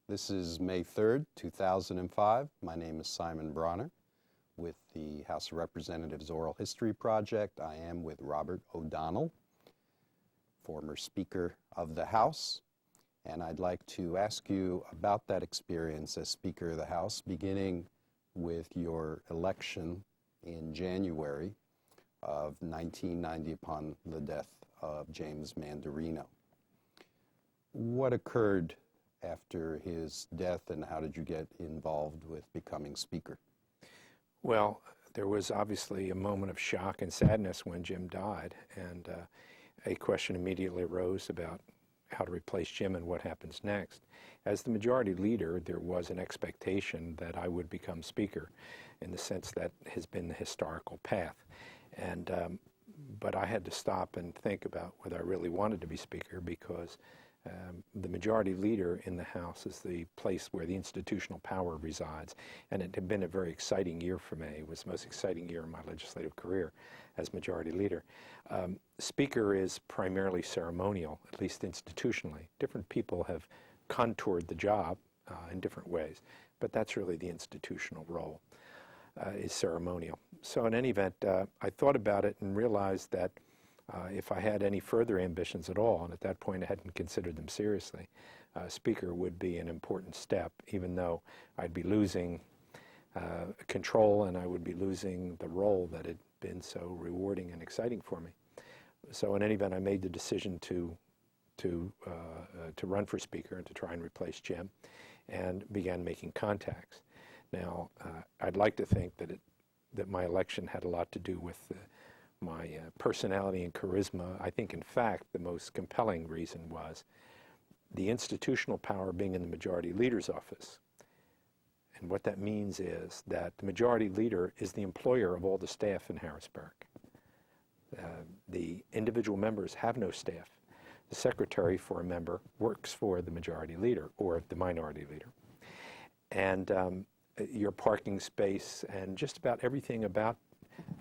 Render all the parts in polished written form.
This is May 3rd, 2005. My name is Simon Bronner with the House of Representatives Oral History Project. I am with Robert O'Donnell, former Speaker of the House, and I'd like to ask you about that experience as Speaker of the House, beginning with your election in January of 1990 upon the death of James Mandarino. What occurred after his death, and how did you get involved with becoming Speaker? Well, there was obviously a moment of shock and sadness when Jim died, and a question immediately arose about how to replace Jim and what happens next. As the majority leader, there was an expectation that I would become Speaker, in the sense that has been the historical path. But I had to stop and think about whether I really wanted to be Speaker, because the majority leader in the House is the place where the institutional power resides, and it had been a very exciting year for me. It was the most exciting year in my legislative career as majority leader. Speaker is primarily ceremonial, at least institutionally. Different people have contoured the job in different ways, but that's really the institutional role, is ceremonial. So in any event, I thought about it and realized that if I had any further ambitions at all, and at that point I hadn't considered them seriously, Speaker would be an important step, even though I'd be losing control and I would be losing the role that had been so rewarding and exciting for me. So in any event, I made the decision to run for Speaker and to try and replace Jim, and began making contacts. Now, I'd like to think that my election had a lot to do with my personality and charisma. I think, in fact, the most compelling reason was the institutional power being in the majority leader's office. And what that means is that the majority leader is the employer of all the staff in Harrisburg. The individual members have no staff. The secretary for a member works for the majority leader or the minority leader. And your parking space and just about everything about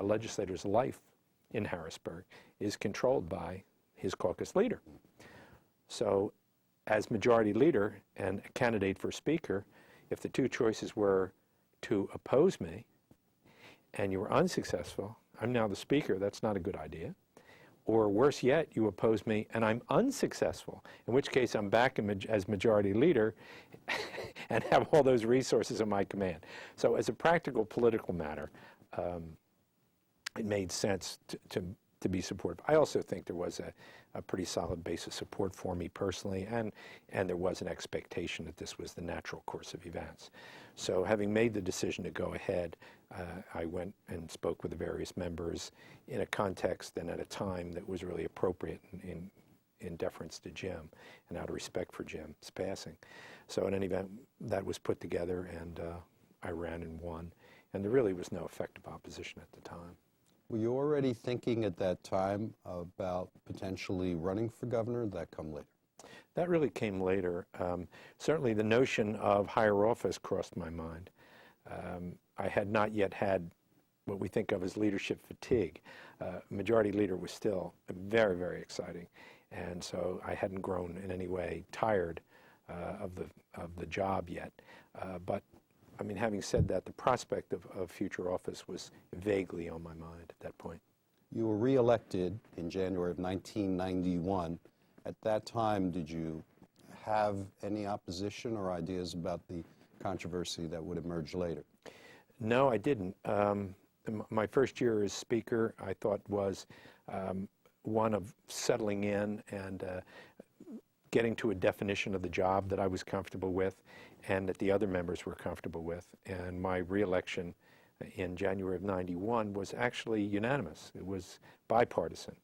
a legislator's life in Harrisburg is controlled by his caucus leader. So as majority leader and a candidate for Speaker, if the two choices were to oppose me and you were unsuccessful, I'm now the Speaker, that's not a good idea. Or worse yet, you oppose me and I'm unsuccessful, in which case I'm back as majority leader and have all those resources at my command. So as a practical political matter, it made sense to be supportive. I also think there was a pretty solid base of support for me personally, and there was an expectation that this was the natural course of events. So having made the decision to go ahead, I went and spoke with the various members in a context and at a time that was really appropriate in deference to Jim and out of respect for Jim's passing. So in any event, that was put together, and I ran and won, and there really was no effective opposition at the time. Were you already thinking at that time about potentially running for governor? Did that come later? That really came later. Certainly the notion of higher office crossed my mind. I had not yet had what we think of as leadership fatigue. Majority leader was still very, very exciting. And so I hadn't grown in any way tired of the job yet. But I mean, having said that, the prospect of future office was vaguely on my mind at that point. You were reelected in January of 1991. At that time, did you have any opposition or ideas about the controversy that would emerge later? No, I didn't. My first year as Speaker, I thought, was one of settling in and getting to a definition of the job that I was comfortable with and that the other members were comfortable with. And my re-election in January of '91 was actually unanimous. It was bipartisan.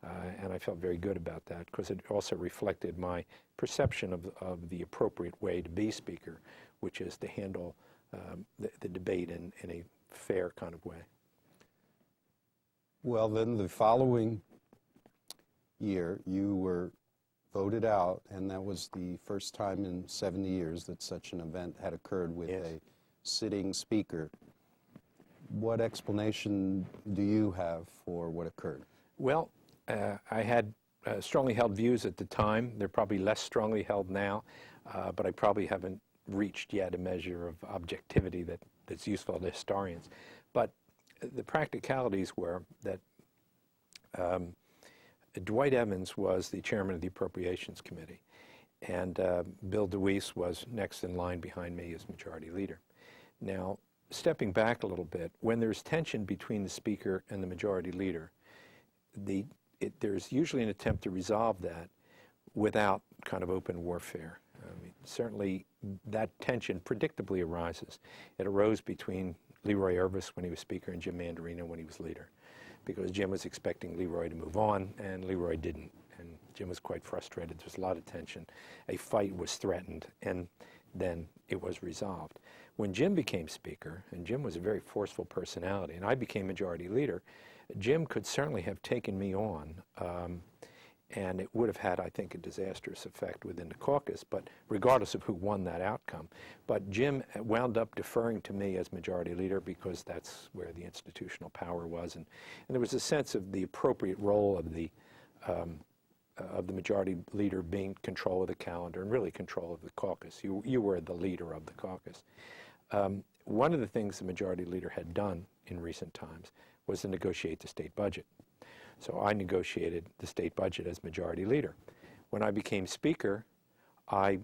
And I felt very good about that, because it also reflected my perception of the appropriate way to be Speaker, which is to handle the debate in a fair kind of way. Well, then the following year, you were voted out, and that was the first time in 70 years that such an event had occurred with a sitting Speaker. What explanation do you have for what occurred? Well, I had strongly held views at the time. They're probably less strongly held now, but I probably haven't reached yet a measure of objectivity that's useful to historians. But the practicalities were that Dwight Evans was the chairman of the Appropriations Committee, and Bill DeWeese was next in line behind me as majority leader. Now, stepping back a little bit, when there's tension between the speaker and the majority leader, there's usually an attempt to resolve that without kind of open warfare. I mean, certainly that tension predictably arises. It arose between Leroy Irvis when he was speaker and Jim Mandarino when he was leader, because Jim was expecting Leroy to move on and Leroy didn't, and Jim was quite frustrated. There was a lot of tension. A fight was threatened, and then it was resolved. When Jim became speaker, and Jim was a very forceful personality, and I became majority leader, Jim could certainly have taken me on, and it would have had, I think, a disastrous effect within the caucus, but regardless of who won that outcome. But Jim wound up deferring to me as majority leader because that's where the institutional power was, and there was a sense of the appropriate role of the majority leader being control of the calendar and really control of the caucus. You were the leader of the caucus. One of the things the majority leader had done in recent times was to negotiate the state budget. So I negotiated the state budget as majority leader. When I became speaker, I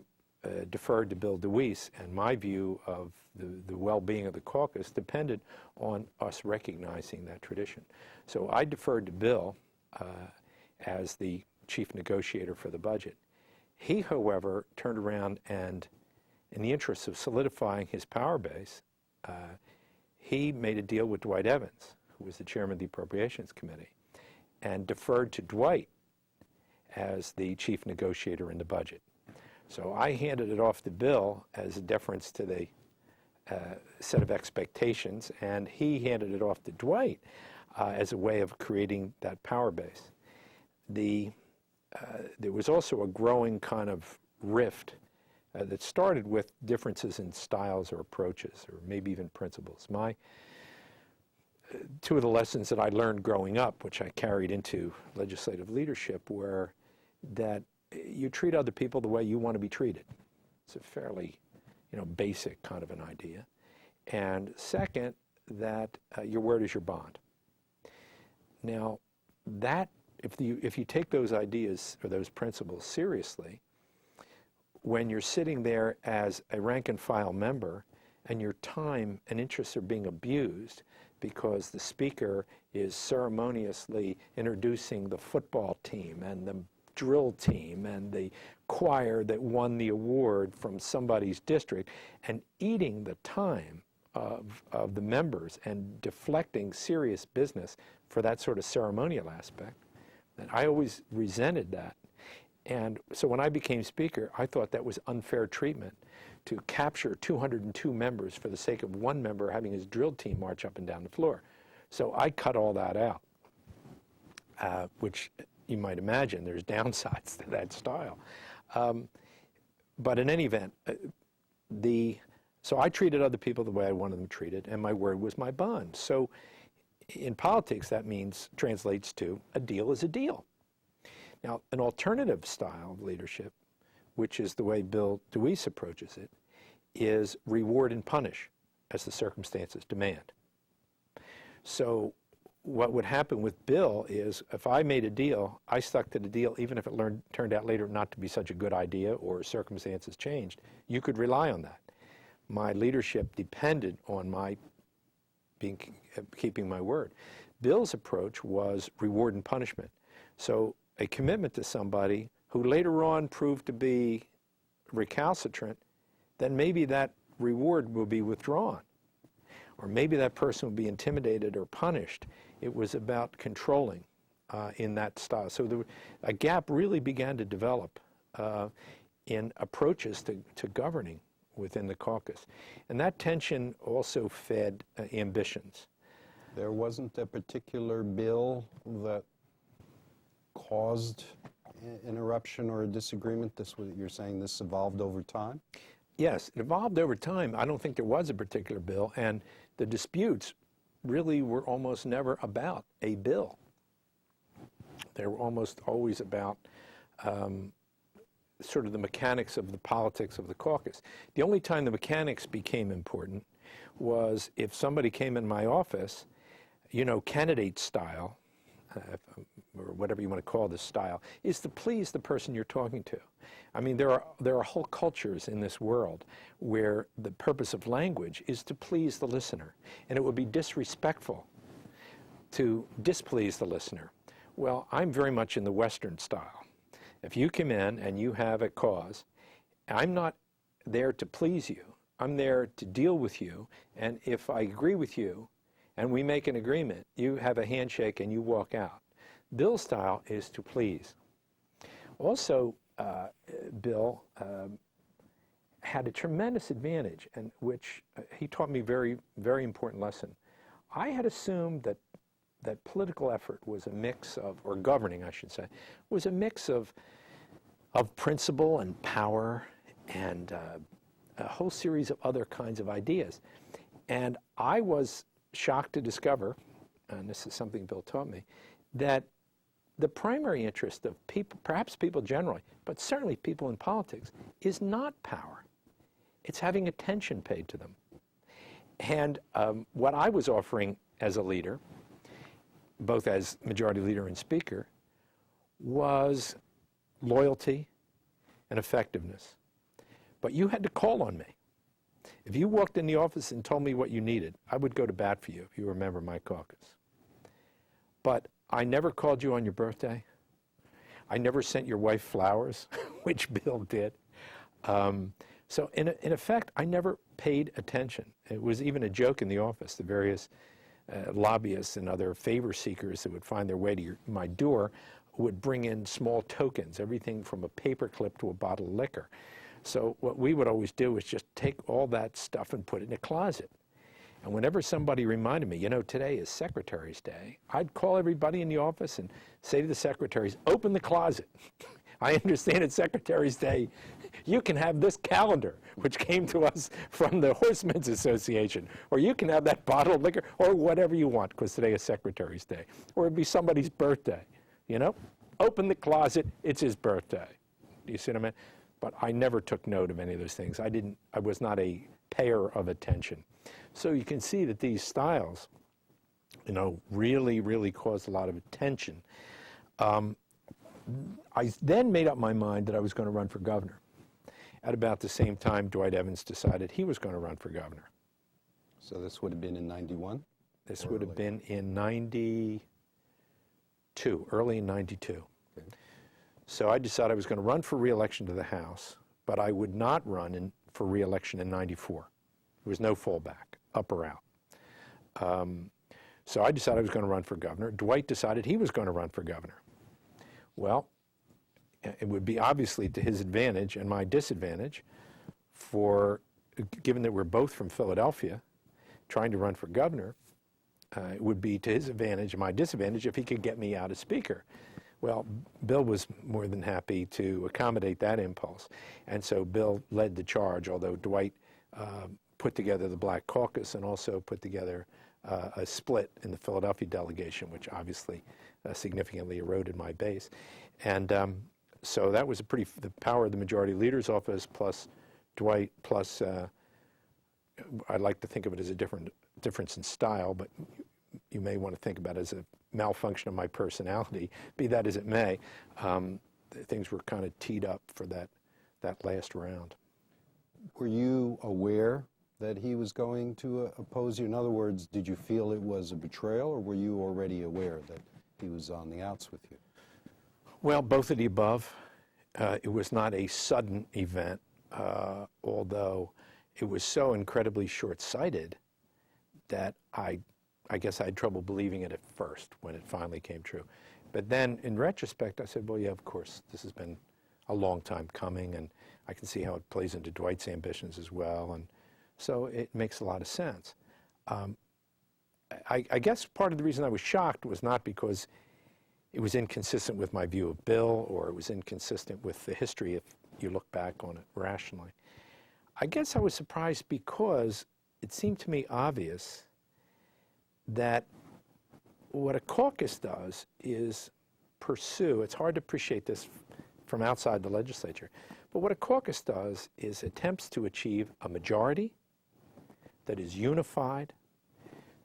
deferred to Bill DeWeese, and my view of the well-being of the caucus depended on us recognizing that tradition. So I deferred to Bill as the chief negotiator for the budget. He, however, turned around and, in the interest of solidifying his power base, he made a deal with Dwight Evans, who was the chairman of the Appropriations Committee, and deferred to Dwight as the chief negotiator in the budget. So I handed it off to Bill as a deference to the set of expectations, and he handed it off to Dwight as a way of creating that power base. There was also a growing kind of rift that started with differences in styles or approaches, or maybe even principles. Two of the lessons that I learned growing up, which I carried into legislative leadership, were that you treat other people the way you want to be treated. It's a fairly, basic kind of an idea. And second, that your word is your bond. Now, that if you take those ideas or those principles seriously, when you're sitting there as a rank and file member and your time and interests are being abused because the speaker is ceremoniously introducing the football team and the drill team and the choir that won the award from somebody's district, and eating the time of the members and deflecting serious business for that sort of ceremonial aspect, and I always resented that. And so when I became speaker, I thought that was unfair treatment to capture 202 members for the sake of one member having his drill team march up and down the floor. So I cut all that out, which you might imagine there's downsides to that style. But in any event, so I treated other people the way I wanted them treated, and my word was my bond. So in politics, that translates to a deal is a deal. Now, an alternative style of leadership, which is the way Bill DeWeese approaches it, is reward and punish as the circumstances demand. So what would happen with Bill is if I made a deal, I stuck to the deal even if it turned out later not to be such a good idea or circumstances changed. You could rely on that. My leadership depended on my keeping my word. Bill's approach was reward and punishment. So a commitment to somebody who later on proved to be recalcitrant, then maybe that reward will be withdrawn. Or maybe that person will be intimidated or punished. It was about controlling in that style. So a gap really began to develop in approaches to governing within the caucus. And that tension also fed ambitions. There wasn't a particular bill that caused an eruption or a disagreement? You're saying this evolved over time? Yes, it evolved over time. I don't think there was a particular bill, and the disputes really were almost never about a bill. They were almost always about sort of the mechanics of the politics of the caucus. The only time the mechanics became important was if somebody came in my office, candidate style, or whatever you want to call this style, is to please the person you're talking to. I mean, there are whole cultures in this world where the purpose of language is to please the listener, and it would be disrespectful to displease the listener. Well, I'm very much in the Western style. If you come in and you have a cause, I'm not there to please you. I'm there to deal with you, and if I agree with you and we make an agreement, you have a handshake and you walk out. Bill's style is to please. Also, Bill had a tremendous advantage, and which he taught me very, very important lesson. I had assumed that political effort was a mix of, or governing, I should say, was a mix of principle and power and a whole series of other kinds of ideas. And I was shocked to discover, and this is something Bill taught me, that the primary interest of people, perhaps people generally, but certainly people in politics, is not power. It's having attention paid to them. And what I was offering as a leader, both as majority leader and speaker, was loyalty and effectiveness. But you had to call on me. If you walked in the office and told me what you needed, I would go to bat for you, if you remember my caucus. But I never called you on your birthday. I never sent your wife flowers, which Bill did. So in effect, I never paid attention. It was even a joke in the office. The various lobbyists and other favor seekers that would find their way to my door would bring in small tokens, everything from a paper clip to a bottle of liquor. So what we would always do is just take all that stuff and put it in a closet. And whenever somebody reminded me, today is Secretary's Day, I'd call everybody in the office and say to the secretaries, open the closet. I understand it's Secretary's Day. You can have this calendar, which came to us from the Horsemen's Association, or you can have that bottle of liquor, or whatever you want, because today is Secretary's Day, or it'd be somebody's birthday. Open the closet, it's his birthday. Do you see what I mean? But I never took note of any of those things. I was not a payer of attention. So you can see that these styles, really, really caused a lot of attention. I then made up my mind that I was going to run for governor. At about the same time, Dwight Evans decided he was going to run for governor. So this would have been in 91? This would have been in 92, early in 92. Okay. So I decided I was going to run for re-election to the House, but I would not run for re-election in 94. There was no fallback, up or out. So I decided I was going to run for governor. Dwight decided he was going to run for governor. Well, it would be obviously to his advantage and my disadvantage given that we're both from Philadelphia, trying to run for governor, it would be to his advantage and my disadvantage if he could get me out as speaker. Well, Bill was more than happy to accommodate that impulse. And so Bill led the charge, although Dwight put together the Black Caucus and also put together a split in the Philadelphia delegation, which obviously significantly eroded my base. And so that was the power of the majority leader's office plus Dwight plus, I like to think of it as a difference in style, but you may want to think about it as a malfunction of my personality. Be that as it may, things were kind of teed up for that last round. Were you aware that he was going to oppose you? In other words, did you feel it was a betrayal, or were you already aware that he was on the outs with you? Well, both of the above. It was not a sudden event, although it was so incredibly short-sighted that I guess I had trouble believing it at first when it finally came true. But then, in retrospect, I said, well, yeah, of course, this has been a long time coming, and I can see how it plays into Dwight's ambitions as well, and so it makes a lot of sense. I guess part of the reason I was shocked was not because it was inconsistent with my view of Bill, or it was inconsistent with the history if you look back on it rationally. I guess I was surprised because it seemed to me obvious that what a caucus does is pursue, it's hard to appreciate this from outside the legislature. But what a caucus does is attempts to achieve a majority that is unified,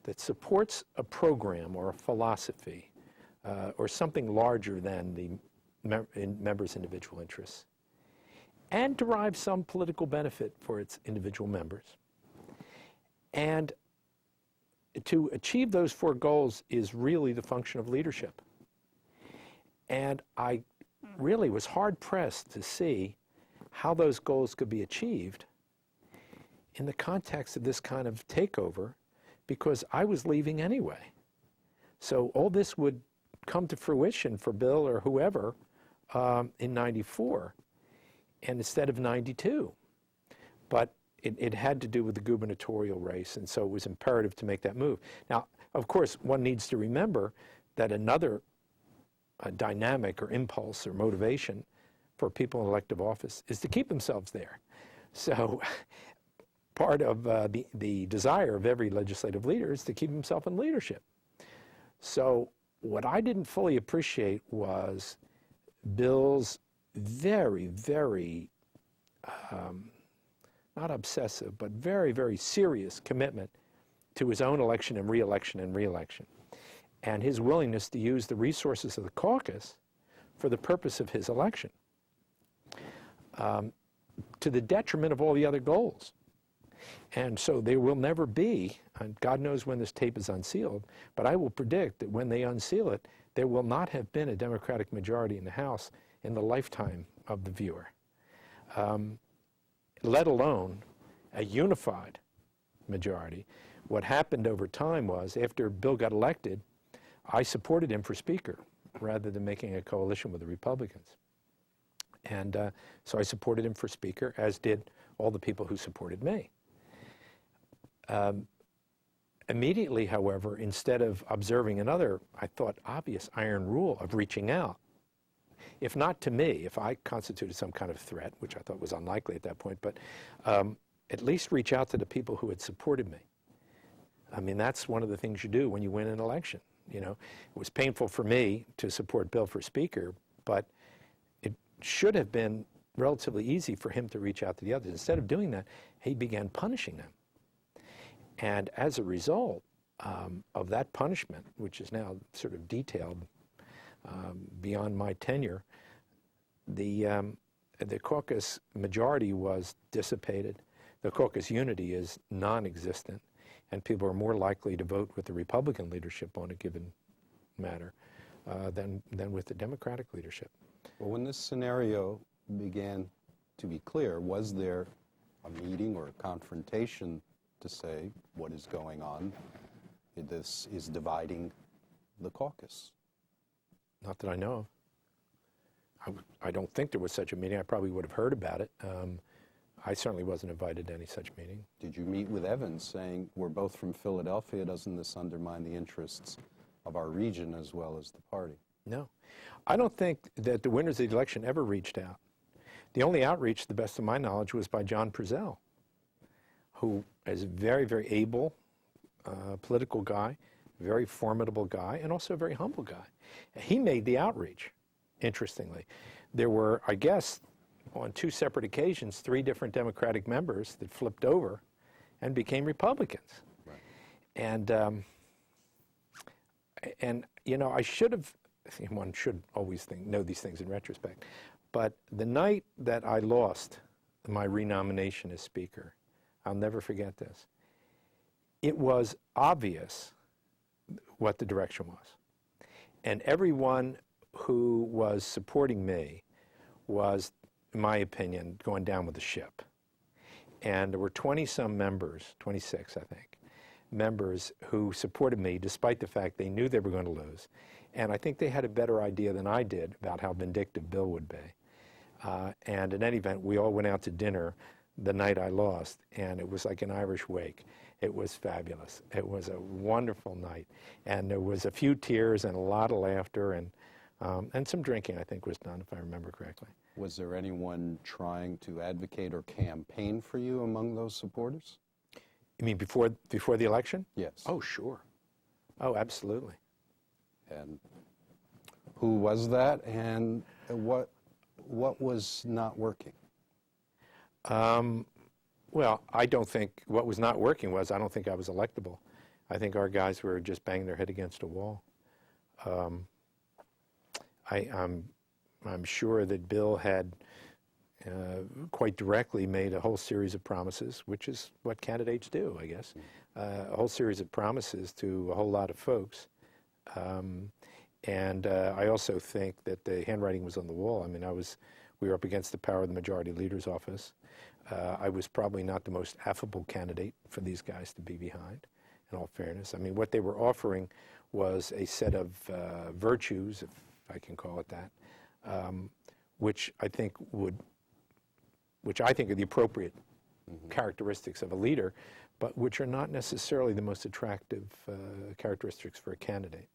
that supports a program or a philosophy or something larger than the members' individual interests, and derives some political benefit for its individual members. And to achieve those four goals is really the function of leadership. And I really was hard-pressed to see how those goals could be achieved in the context of this kind of takeover, because I was leaving anyway. So all this would come to fruition for Bill or whoever in '94, and instead of '92. But it had to do with the gubernatorial race, and so it was imperative to make that move. Now, of course, one needs to remember that another dynamic or impulse or motivation for people in elective office is to keep themselves there. So part of the desire of every legislative leader is to keep himself in leadership. So what I didn't fully appreciate was Bill's very, very, not obsessive, but very, very serious commitment to his own election and re-election, and his willingness to use the resources of the caucus for the purpose of his election, to the detriment of all the other goals. And so there will never be, and God knows when this tape is unsealed, but I will predict that when they unseal it, there will not have been a Democratic majority in the House in the lifetime of the viewer, let alone a unified majority. What happened over time was, after Bill got elected, I supported him for Speaker rather than making a coalition with the Republicans. And so I supported him for Speaker, as did all the people who supported me. Immediately, however, instead of observing another, I thought, obvious iron rule of reaching out, if not to me, if I constituted some kind of threat, which I thought was unlikely at that point, but at least reach out to the people who had supported me. I mean, that's one of the things you do when you win an election. You know, it was painful for me to support Bill for Speaker, but it should have been relatively easy for him to reach out to the others. Instead of doing that, he began punishing them. And as a result of that punishment, which is now sort of detailed beyond my tenure, the caucus majority was dissipated. The caucus unity is non-existent, and people are more likely to vote with the Republican leadership on a given matter than with the Democratic leadership. Well, when this scenario began to be clear, was there a meeting or a confrontation to say what is going on? This is dividing the caucus. Not that I know of. I don't think there was such a meeting. I probably would have heard about it. I certainly wasn't invited to any such meeting. Did you meet with Evans saying, we're both from Philadelphia, doesn't this undermine the interests of our region as well as the party? No. I don't think that the winners of the election ever reached out. The only outreach, to the best of my knowledge, was by John Purcell, who is a very, very able political guy, very formidable guy, and also a very humble guy. He made the outreach, interestingly. There were, I guess, on two separate occasions, 3 different Democratic members that flipped over and became Republicans. Right. And you know, I should have, one should always know these things in retrospect, but the night that I lost my renomination as Speaker, I'll never forget this. It was obvious what the direction was. And everyone who was supporting me was, in my opinion, going down with the ship. And there were 20-some members, 26, I think, members who supported me despite the fact they knew they were going to lose. And I think they had a better idea than I did about how vindictive Bill would be. And in any event, we all went out to dinner the night I lost, and it was like an Irish wake. It was fabulous. It was a wonderful night. And there was a few tears and a lot of laughter, and some drinking, I think, was done, if I remember correctly. Was there anyone trying to advocate or campaign for you among those supporters? You mean before the election? Yes. Oh, sure. Oh, absolutely. And who was that, and what What was not working? Well, I don't think what was not working was I don't think I was electable. I think our guys were just banging their head against a wall. I'm sure that Bill had quite directly made a whole series of promises, which is what candidates do, I guess, a whole series of promises to a whole lot of folks. And I also think that the handwriting was on the wall. I mean, we were up against the power of the majority leader's office. I was probably not the most affable candidate for these guys to be behind, in all fairness. I mean, what they were offering was a set of virtues, if I can call it that, which I think are the appropriate characteristics of a leader, but which are not necessarily the most attractive characteristics for a candidate.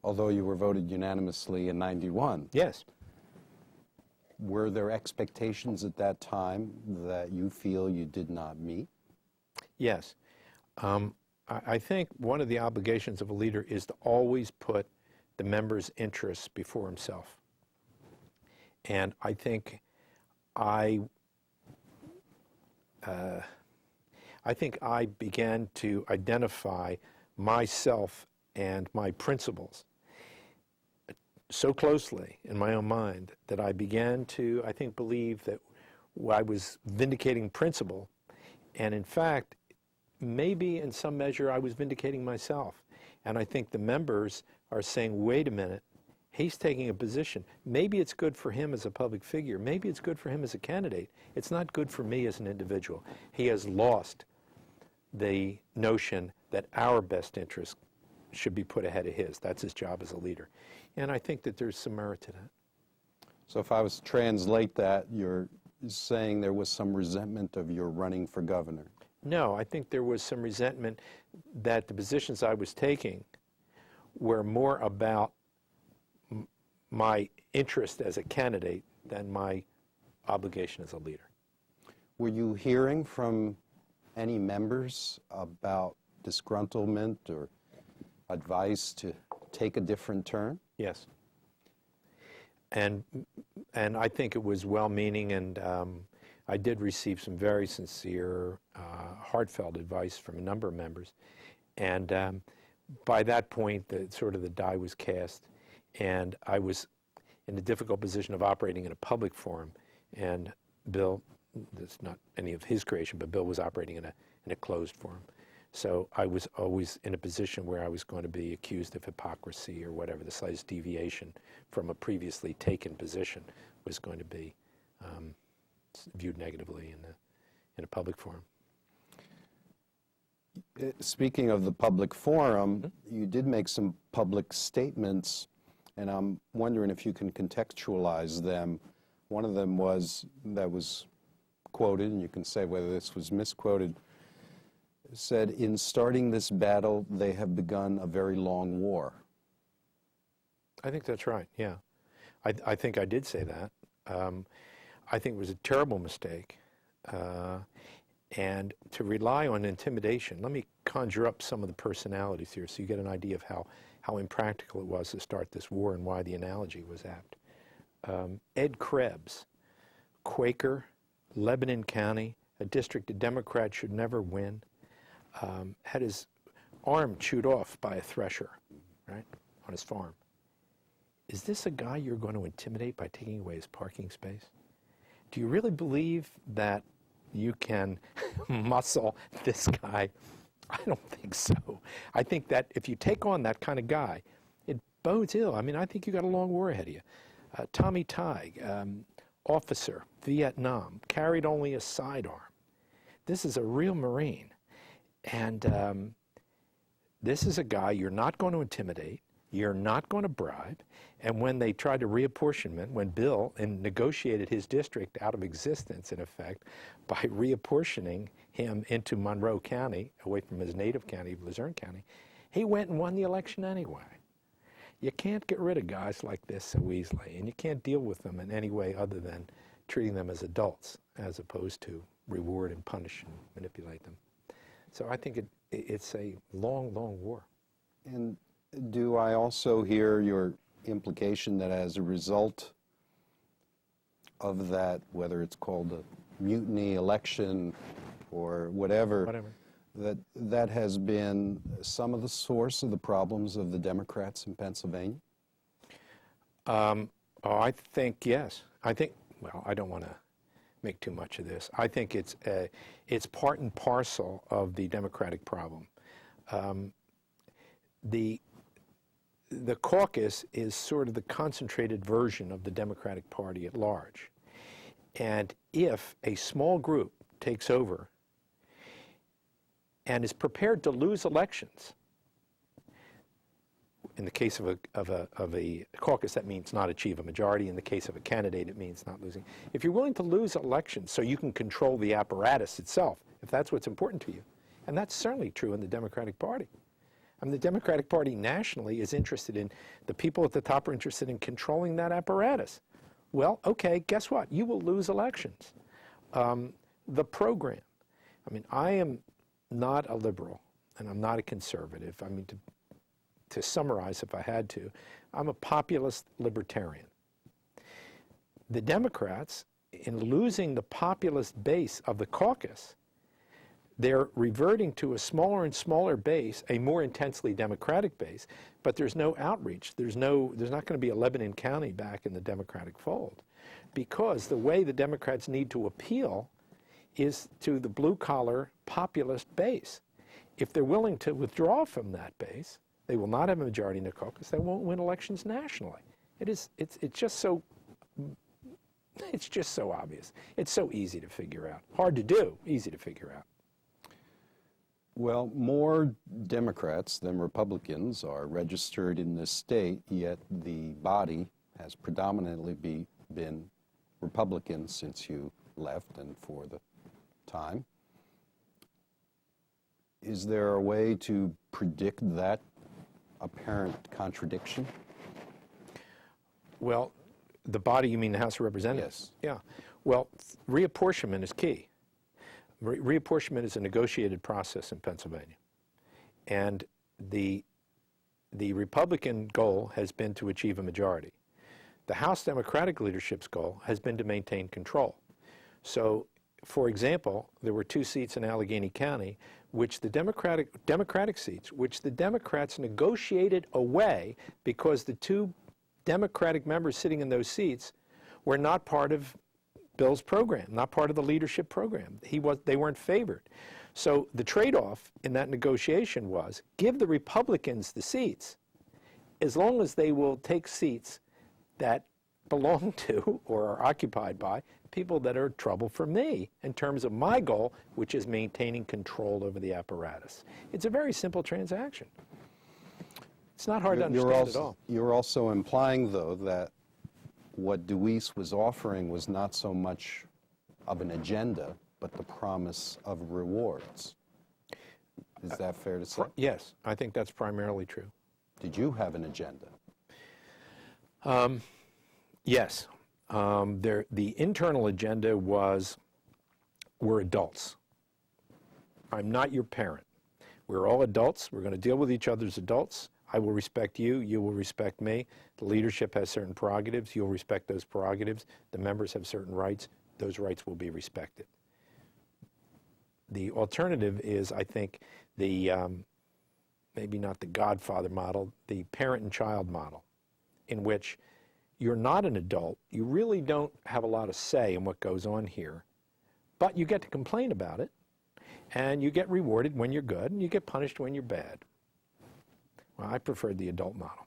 Although you were voted unanimously in '91. Yes. Were there expectations at that time that you feel you did not meet? Yes. I think one of the obligations of a leader is to always put the member's interests before himself. And I think I began to identify myself and my principles so closely in my own mind that I began to, I think, believe that I was vindicating principle. And in fact, maybe in some measure I was vindicating myself. And I think the members are saying, wait a minute, he's taking a position. Maybe it's good for him as a public figure. Maybe it's good for him as a candidate. It's not good for me as an individual. He has lost the notion that our best interest should be put ahead of his. That's his job as a leader. And I think that there's some merit to that. So if I was to translate that, you're saying there was some resentment of your running for governor. No, I think there was some resentment that the positions I was taking were more about my interest as a candidate than my obligation as a leader. Were you hearing from any members about disgruntlement or advice to take a different turn? Yes. And I think it was well-meaning, and I did receive some very sincere, heartfelt advice from a number of members. And by that point, the die was cast, and I was in the difficult position of operating in a public forum. And Bill, that's not any of his creation, but Bill was operating in a closed forum. So I was always in a position where I was going to be accused of hypocrisy or whatever. The slightest deviation from a previously taken position was going to be viewed negatively in a public forum. Speaking of the public forum, you did make some public statements, and I'm wondering if you can contextualize them. One of them was quoted, and you can say whether this was misquoted, said, "In starting this battle, they have begun a very long war." I think that's right, yeah. I think I did say that. I think it was a terrible mistake. And to rely on intimidation, let me conjure up some of the personalities here so you get an idea of how impractical it was to start this war and why the analogy was apt. Ed Krebs, Quaker, Lebanon County, a district a Democrat should never win, had his arm chewed off by a thresher, right, on his farm. Is this a guy you're going to intimidate by taking away his parking space? Do you really believe that you can muscle this guy? I don't think so. I think that if you take on that kind of guy, it bodes ill. I mean, I think you got a long war ahead of you. Tommy Tighe, officer, Vietnam, carried only a sidearm. This is a real Marine. And this is a guy you're not going to intimidate, you're not going to bribe, and when they tried to reapportionment, when Bill negotiated his district out of existence, in effect, by reapportioning him into Monroe County, away from his native county, Luzerne County, he went and won the election anyway. You can't get rid of guys like this so easily, and you can't deal with them in any way other than treating them as adults, as opposed to reward and punish and manipulate them. So I think it's a long, long war. And do I also hear your implication that as a result of that, whether it's called a mutiny election or whatever, that has been some of the source of the problems of the Democrats in Pennsylvania? I think yes. Well, I don't want to make too much of this. I think it's part and parcel of the Democratic problem. The caucus is sort of the concentrated version of the Democratic Party at large. And if a small group takes over and is prepared to lose elections, in the case of a caucus, that means not achieve a majority. In the case of a candidate, it means not losing. If you're willing to lose elections so you can control the apparatus itself, if that's what's important to you, and that's certainly true in the Democratic Party. I mean, the Democratic Party nationally is interested in, the people at the top are interested in controlling that apparatus. Well, okay, guess what? You will lose elections. The program. I mean, I am not a liberal, and I'm not a conservative. I mean, to summarize, if I had to, I'm a populist libertarian. The Democrats, in losing the populist base of the caucus, they're reverting to a smaller and smaller base, a more intensely Democratic base, but there's no outreach. There's not going to be a Lebanon County back in the Democratic fold, because the way the Democrats need to appeal is to the blue-collar populist base. If they're willing to withdraw from that base, they will not have a majority in the caucus. They won't win elections nationally. It's just so obvious. It's so easy to figure out. Hard to do, easy to figure out. Well, more Democrats than Republicans are registered in this state, yet the body has predominantly been Republican since you left and for the time. Is there a way to predict that apparent contradiction? Well, the body, you mean the House of Representatives? Yes. Yeah. Well, reapportionment is key. Reapportionment is a negotiated process in Pennsylvania. And the Republican goal has been to achieve a majority. The House Democratic leadership's goal has been to maintain control. So, for example, there were 2 seats in Allegheny County, which the Democratic seats, which the Democrats negotiated away because the 2 Democratic members sitting in those seats were not part of Bill's program, not part of the leadership program. They weren't favored. So the trade-off in that negotiation was give the Republicans the seats as long as they will take seats that belong to or are occupied by people that are trouble for me in terms of my goal, which is maintaining control over the apparatus. It's a very simple transaction. It's not hard to understand at all. You're also implying, though, that what DeWeese was offering was not so much of an agenda, but the promise of rewards. Is that fair to say? Yes, I think that's primarily true. Did you have an agenda? Yes. The internal agenda was, we're adults. I'm not your parent. We're all adults. We're going to deal with each other as adults. I will respect you. You will respect me. The leadership has certain prerogatives. You'll respect those prerogatives. The members have certain rights. Those rights will be respected. The alternative is, I think, the maybe not the Godfather model, the parent and child model, in which you're not an adult. You really don't have a lot of say in what goes on here, but you get to complain about it, and you get rewarded when you're good, and you get punished when you're bad. Well, I preferred the adult model.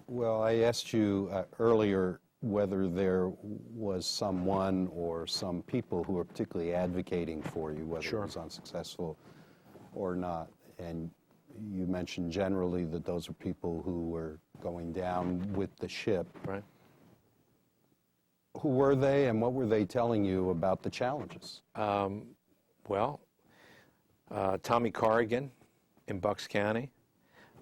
Well, I asked you earlier whether there was someone or some people who were particularly advocating for you, whether Sure. it was unsuccessful or not. And you mentioned generally that those were people who were going down with the ship. Right. Who were they, and what were they telling you about the challenges? Well, Tommy Corrigan in Bucks County,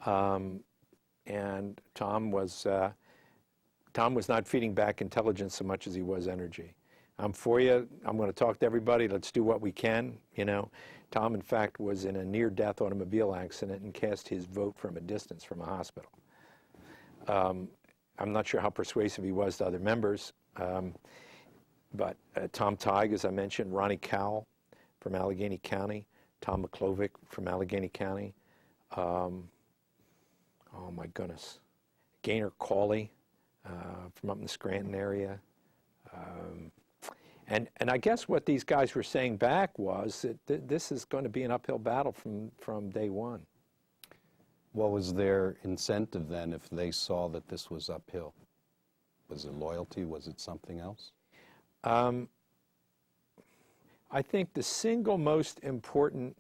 and Tom was not feeding back intelligence so much as he was energy. I'm for you. I'm going to talk to everybody. Let's do what we can. You know, Tom, in fact, was in a near-death automobile accident and cast his vote from a distance from a hospital. I'm not sure how persuasive he was to other members, but Tom Tighe, as I mentioned, Ronnie Cowell from Allegheny County, Tom McClovic from Allegheny County, oh my goodness, Gaynor Cawley from up in the Scranton area. And I guess what these guys were saying back was that this is going to be an uphill battle from day one. What was their incentive then if they saw that this was uphill? Was it loyalty? Was it something else? I think the single most important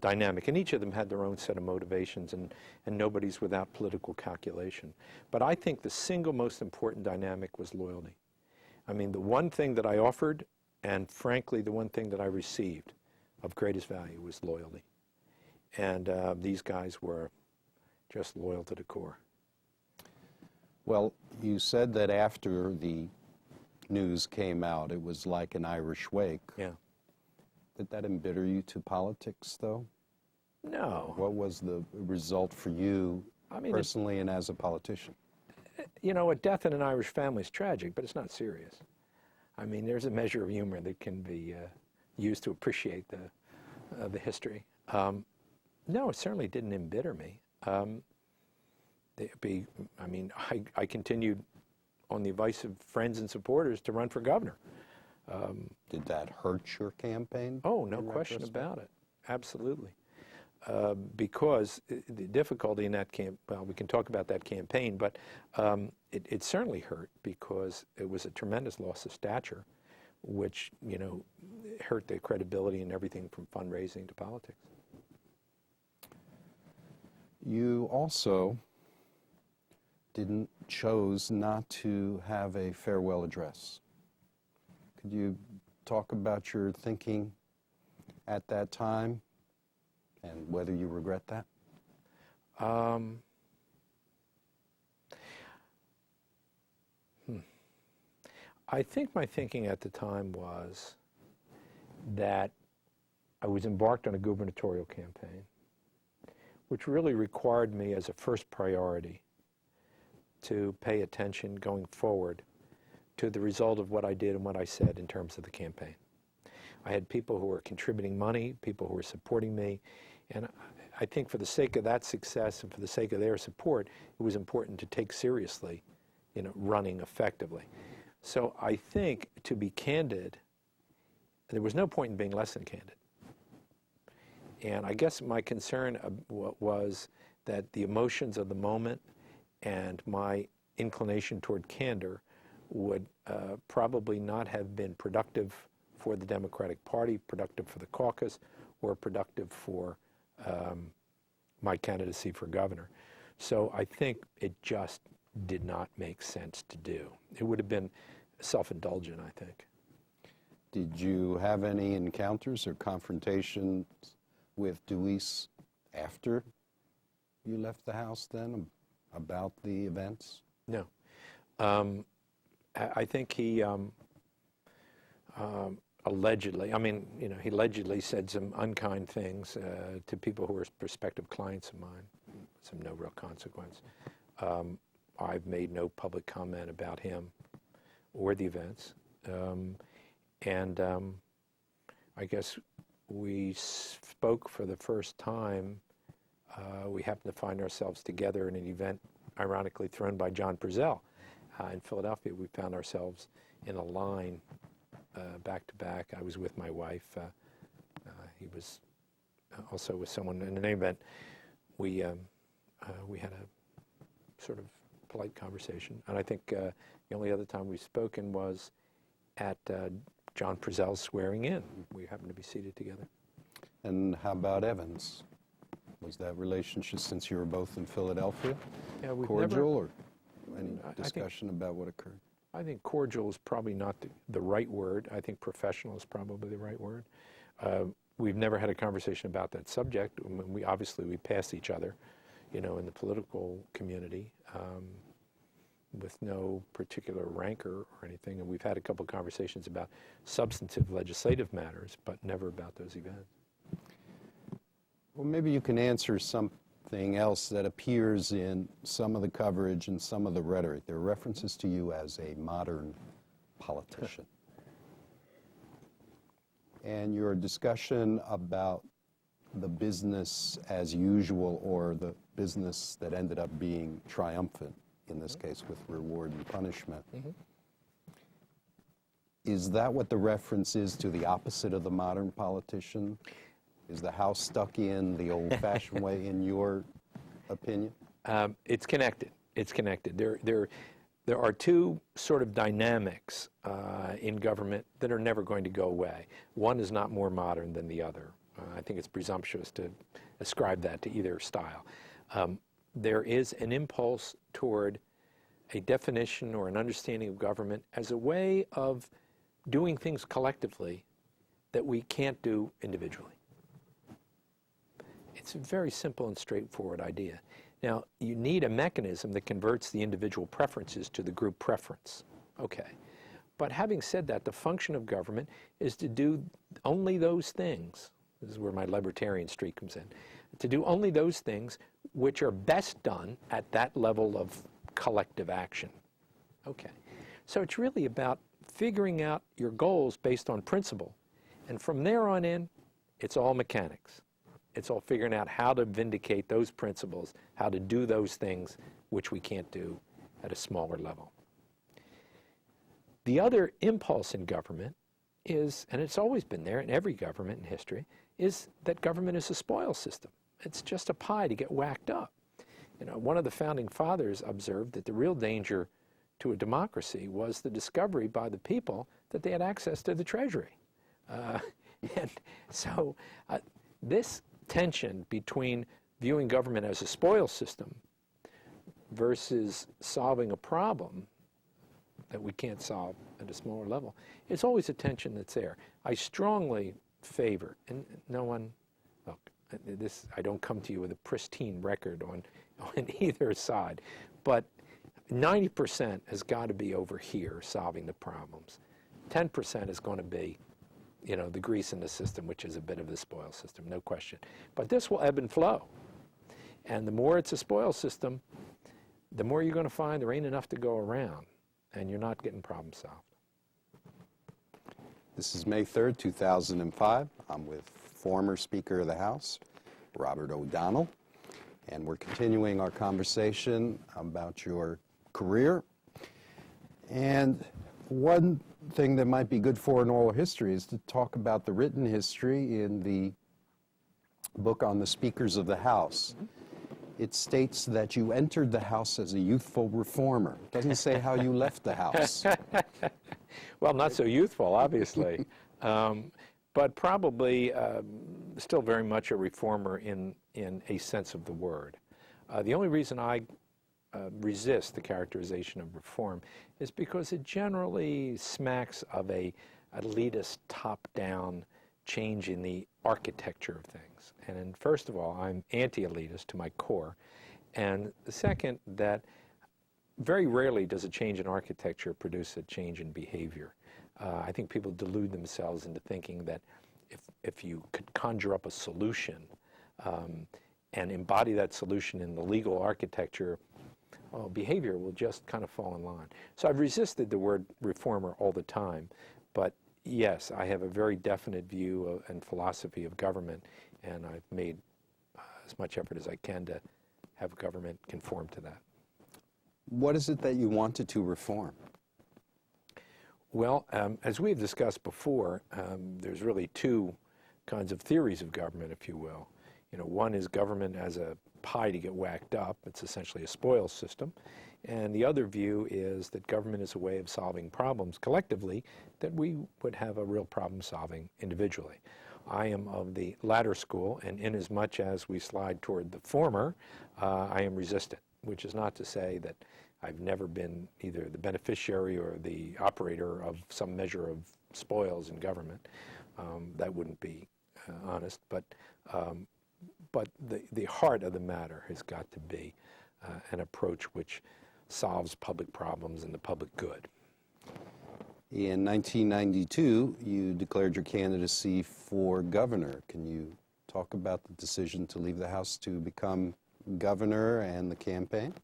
dynamic, and each of them had their own set of motivations, and nobody's without political calculation. But I think the single most important dynamic was loyalty. I mean, the one thing that I offered, and frankly, the one thing that I received of greatest value was loyalty. And these guys were just loyal to the core. Well, you said that after the news came out, it was like an Irish wake. Yeah. Did that embitter you to politics, though? No. What was the result for you personally and as a politician? You know, a death in an Irish family is tragic, but it's not serious. I mean, there's a measure of humor that can be used to appreciate the history. No, it certainly didn't embitter me. I continued, on the advice of friends and supporters, to run for governor. Did that hurt your campaign? Oh, no question about it. Absolutely. Because the difficulty in that well, we can talk about that campaign, but it certainly hurt because it was a tremendous loss of stature, which, you know, hurt the credibility and everything from fundraising to politics. You also chose not to have a farewell address. Could you talk about your thinking at that time and whether you regret that? I think my thinking at the time was that I was embarked on a gubernatorial campaign, which really required me as a first priority to pay attention going forward to the result of what I did and what I said in terms of the campaign. I had people who were contributing money, people who were supporting me, and I think for the sake of that success and for the sake of their support, it was important to take seriously, you know, running effectively. So I think, to be candid, there was no point in being less than candid. And I guess my concern was that the emotions of the moment and my inclination toward candor would probably not have been productive for the Democratic Party, productive for the caucus, or productive for my candidacy for governor. So I think it just did not make sense to do. It would have been self-indulgent, I think. Did you have any encounters or confrontations with Deweese after you left the House then about the events? No. I think he allegedly, he allegedly said some unkind things to people who were prospective clients of mine, some no real consequence. I've made no public comment about him or the events. I guess we spoke for the first time. We happened to find ourselves together in an event, ironically thrown by John Purcell. In Philadelphia, we found ourselves in a line back to back. I was with my wife. He was also with someone. In any event, we had a sort of polite conversation. And I think the only other time we've spoken was at John Purcell's swearing in. We happened to be seated together. And how about Evans? Was that relationship, since you were both in Philadelphia, cordial, or any discussion about what occurred? I think cordial is probably not the right word. I think professional is probably the right word. We've never had a conversation about that subject. We obviously pass each other, you know, in the political community with no particular rancor or anything. And we've had a couple conversations about substantive legislative matters, but never about those events. Well, maybe you can answer some thing else that appears in some of the coverage and some of the rhetoric. There are references to you as a modern politician. And your discussion about the business as usual, or the business that ended up being triumphant, in this case with reward and punishment. Is that what the reference is to the opposite of the modern politician? Is the house stuck in the old-fashioned way, in your opinion? It's connected. It's connected. There are two sort of dynamics in government that are never going to go away. One is not more modern than the other. I think it's presumptuous to ascribe that to either style. There is an impulse toward a definition or an understanding of government as a way of doing things collectively that we can't do individually. It's a very simple and straightforward idea. Now, you need a mechanism that converts the individual preferences to the group preference. Okay. But having said that, the function of government is to do only those things. This is where my libertarian streak comes in. To do only those things which are best done at that level of collective action. Okay. So it's really about figuring out your goals based on principle. And from there on in, it's all mechanics. It's all figuring out how to vindicate those principles, how to do those things which we can't do at a smaller level. The other impulse in government is, and it's always been there in every government in history, is that government is a spoil system. It's just a pie to get whacked up. You know, one of the founding fathers observed that the real danger to a democracy was the discovery by the people that they had access to the treasury. And so this tension between viewing government as a spoil system versus solving a problem that we can't solve at a smaller level, it's always a tension that's there. I strongly favor, and no one, look, I don't come to you with a pristine record on either side, but 90% has got to be over here solving the problems. 10% is going to be, you know, the grease in the system, which is a bit of the spoil system, no question. But this will ebb and flow. And the more it's a spoil system, the more you're going to find there ain't enough to go around, and you're not getting problem solved. This is May 3rd, 2005. I'm with former Speaker of the House, Robert O'Donnell, and we're continuing our conversation about your career. And one thing that might be good for an oral history is to talk about the written history in the book on the Speakers of the House. It states that you entered the House as a youthful reformer. It doesn't say how you left the House. Well, not so youthful, obviously, but probably still very much a reformer in a sense of the word. The only reason I resist the characterization of reform is because it generally smacks of a elitist top-down change in the architecture of things. And first of all, I'm anti-elitist to my core. And second, that very rarely does a change in architecture produce a change in behavior. I think people delude themselves into thinking that if you could conjure up a solution and embody that solution in the legal architecture, well, behavior will just kind of fall in line. So I've resisted the word reformer all the time, but yes, I have a very definite view and philosophy of government, and I've made as much effort as I can to have government conform to that. What is it that you wanted to reform? Well, as we've discussed before, there's really two kinds of theories of government, if you will. You know, one is government as a pie to get whacked up. It's essentially a spoil system. And the other view is that government is a way of solving problems collectively that we would have a real problem solving individually. I am of the latter school, and inasmuch as we slide toward the former, I am resistant, which is not to say that I've never been either the beneficiary or the operator of some measure of spoils in government. That wouldn't be honest, but the heart of the matter has got to be an approach which solves public problems and the public good. In 1992, you declared your candidacy for governor. Can you talk about the decision to leave the House to become governor and the campaign?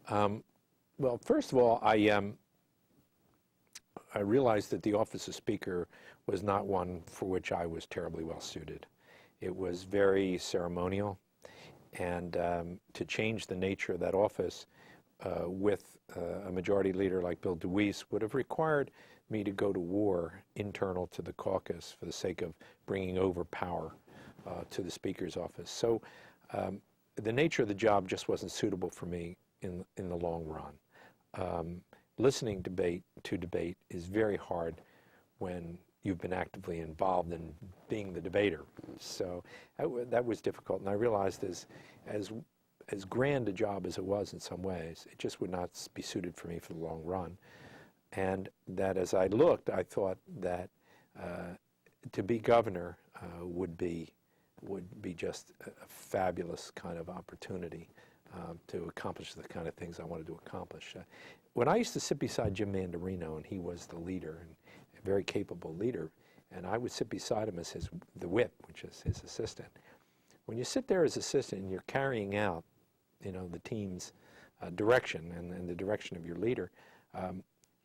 Well, first of all, I realized that the office of Speaker was not one for which I was terribly well suited. It was very ceremonial, and to change the nature of that office with a majority leader like Bill DeWeese would have required me to go to war internal to the caucus for the sake of bringing over power to the Speaker's office. So the nature of the job just wasn't suitable for me in the long run. Listening to debate is very hard when you've been actively involved in being the debater. So that was difficult, and I realized as grand a job as it was in some ways, it just would not be suited for me for the long run. And that as I looked, I thought that to be governor would be just a fabulous kind of opportunity to accomplish the kind of things I wanted to accomplish. When I used to sit beside Jim Mandarino, and he was the leader, and a very capable leader, and I would sit beside him as the whip, which is his assistant. When you sit there as assistant and you're carrying out, the team's direction and the direction of your leader,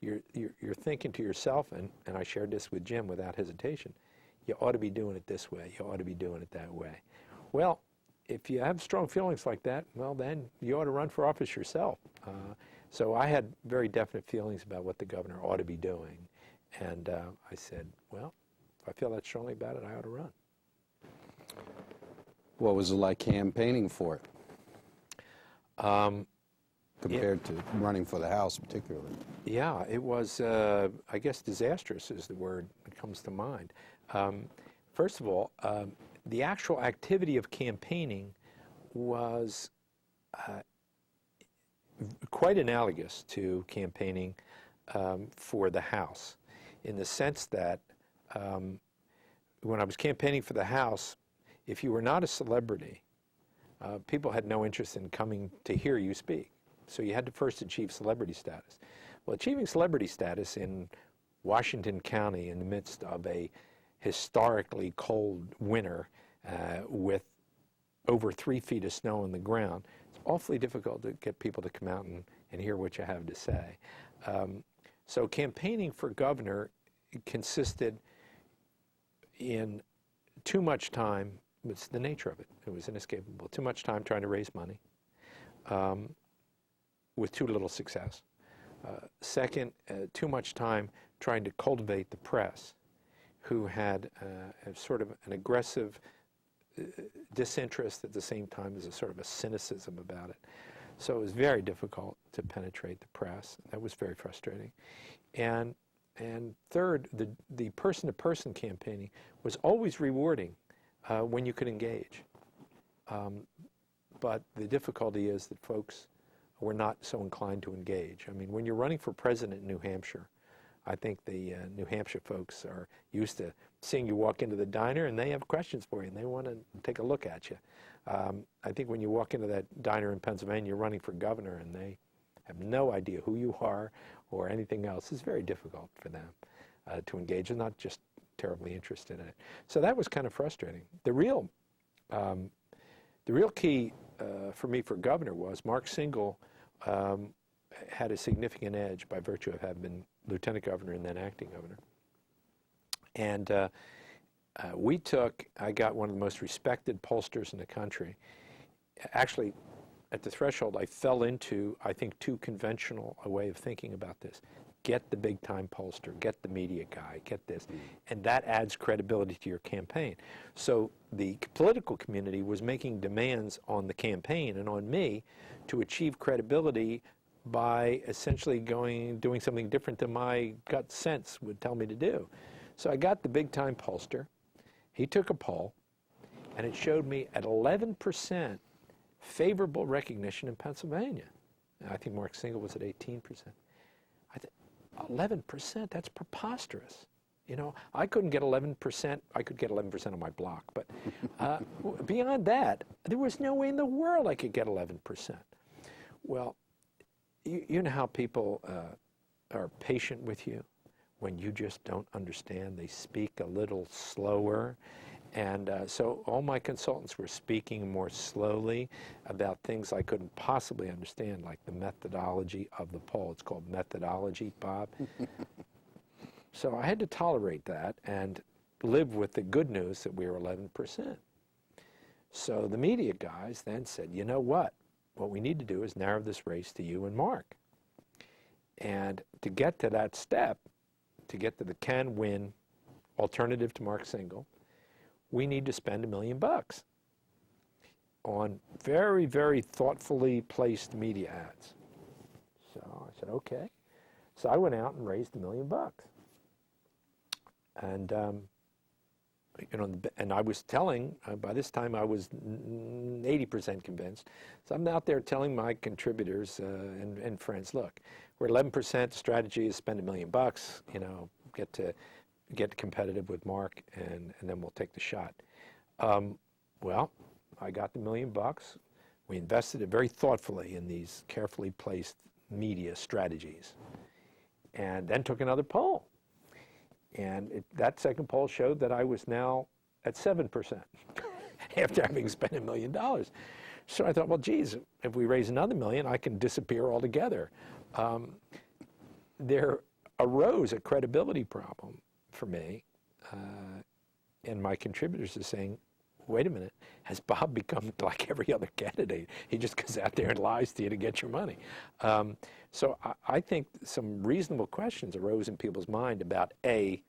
you're thinking to yourself, and I shared this with Jim without hesitation, you ought to be doing it this way, you ought to be doing it that way. Well, if you have strong feelings like that, well, then you ought to run for office yourself. So I had very definite feelings about what the governor ought to be doing. And I said, well, if I feel that strongly about it, I ought to run. What was it like campaigning for it? Compared to running for the House particularly? Yeah, it was, I guess, disastrous is the word that comes to mind. First of all, the actual activity of campaigning was quite analogous to campaigning for the House, in the sense that when I was campaigning for the House, if you were not a celebrity, people had no interest in coming to hear you speak. So you had to first achieve celebrity status. Well, achieving celebrity status in Washington County in the midst of a historically cold winter with over 3 feet of snow on the ground, it's awfully difficult to get people to come out and hear what you have to say. So campaigning for governor consisted in too much time. It's the nature of it. It was inescapable. Too much time trying to raise money with too little success. Second, too much time trying to cultivate the press, who had a sort of an aggressive disinterest at the same time as a sort of a cynicism about it. So it was very difficult to penetrate the press. That was very frustrating. And third, the person-to-person campaigning was always rewarding when you could engage. But the difficulty is that folks were not so inclined to engage. I mean, when you're running for president in New Hampshire, I think the New Hampshire folks are used to seeing you walk into the diner and they have questions for you and they want to take a look at you. I think when you walk into that diner in Pennsylvania, you're running for governor and they have no idea who you are or anything else. It's very difficult for them to engage. They're not just terribly interested in it. So that was kind of frustrating. The real key for me for governor was Mark Singal had a significant edge by virtue of having been lieutenant governor and then acting governor. And I got one of the most respected pollsters in the country. Actually, at the threshold, I fell into, I think, too conventional a way of thinking about this. Get the big-time pollster, get the media guy, get this. And that adds credibility to your campaign. So the political community was making demands on the campaign and on me to achieve credibility by essentially doing something different than my gut sense would tell me to do. So I got the big-time pollster. He took a poll, and it showed me at 11% favorable recognition in Pennsylvania. I think Mark Singal was at 18%. 11%, that's preposterous. You know, I couldn't get 11%. I could get 11% on my block, but beyond that, there was no way in the world I could get 11%. Well, you know how people are patient with you when you just don't understand. They speak a little slower, And so all my consultants were speaking more slowly about things I couldn't possibly understand, like the methodology of the poll. It's called methodology, Bob. So I had to tolerate that and live with the good news that we were 11%. So the media guys then said, you know what? What we need to do is narrow this race to you and Mark. And to get to that step, to get to the can-win alternative to Mark Single, we need to spend $1 million on very, very thoughtfully placed media ads. So I said, okay. So I went out and raised $1 million. And, you know, and I was telling, by this time I was 80% convinced. So I'm out there telling my contributors and friends, look, we're 11%, the strategy is spend $1 million, you know, get competitive with Mark, and then we'll take the shot. Well, I got the $1 million. We invested it very thoughtfully in these carefully placed media strategies, and then took another poll. And that second poll showed that I was now at 7% after having spent $1 million. So I thought, well, geez, if we raise another $1 million, I can disappear altogether. There arose a credibility problem for me, and my contributors are saying, wait a minute, has Bob become like every other candidate? He just goes out there and lies to you to get your money. So I think some reasonable questions arose in people's mind about A,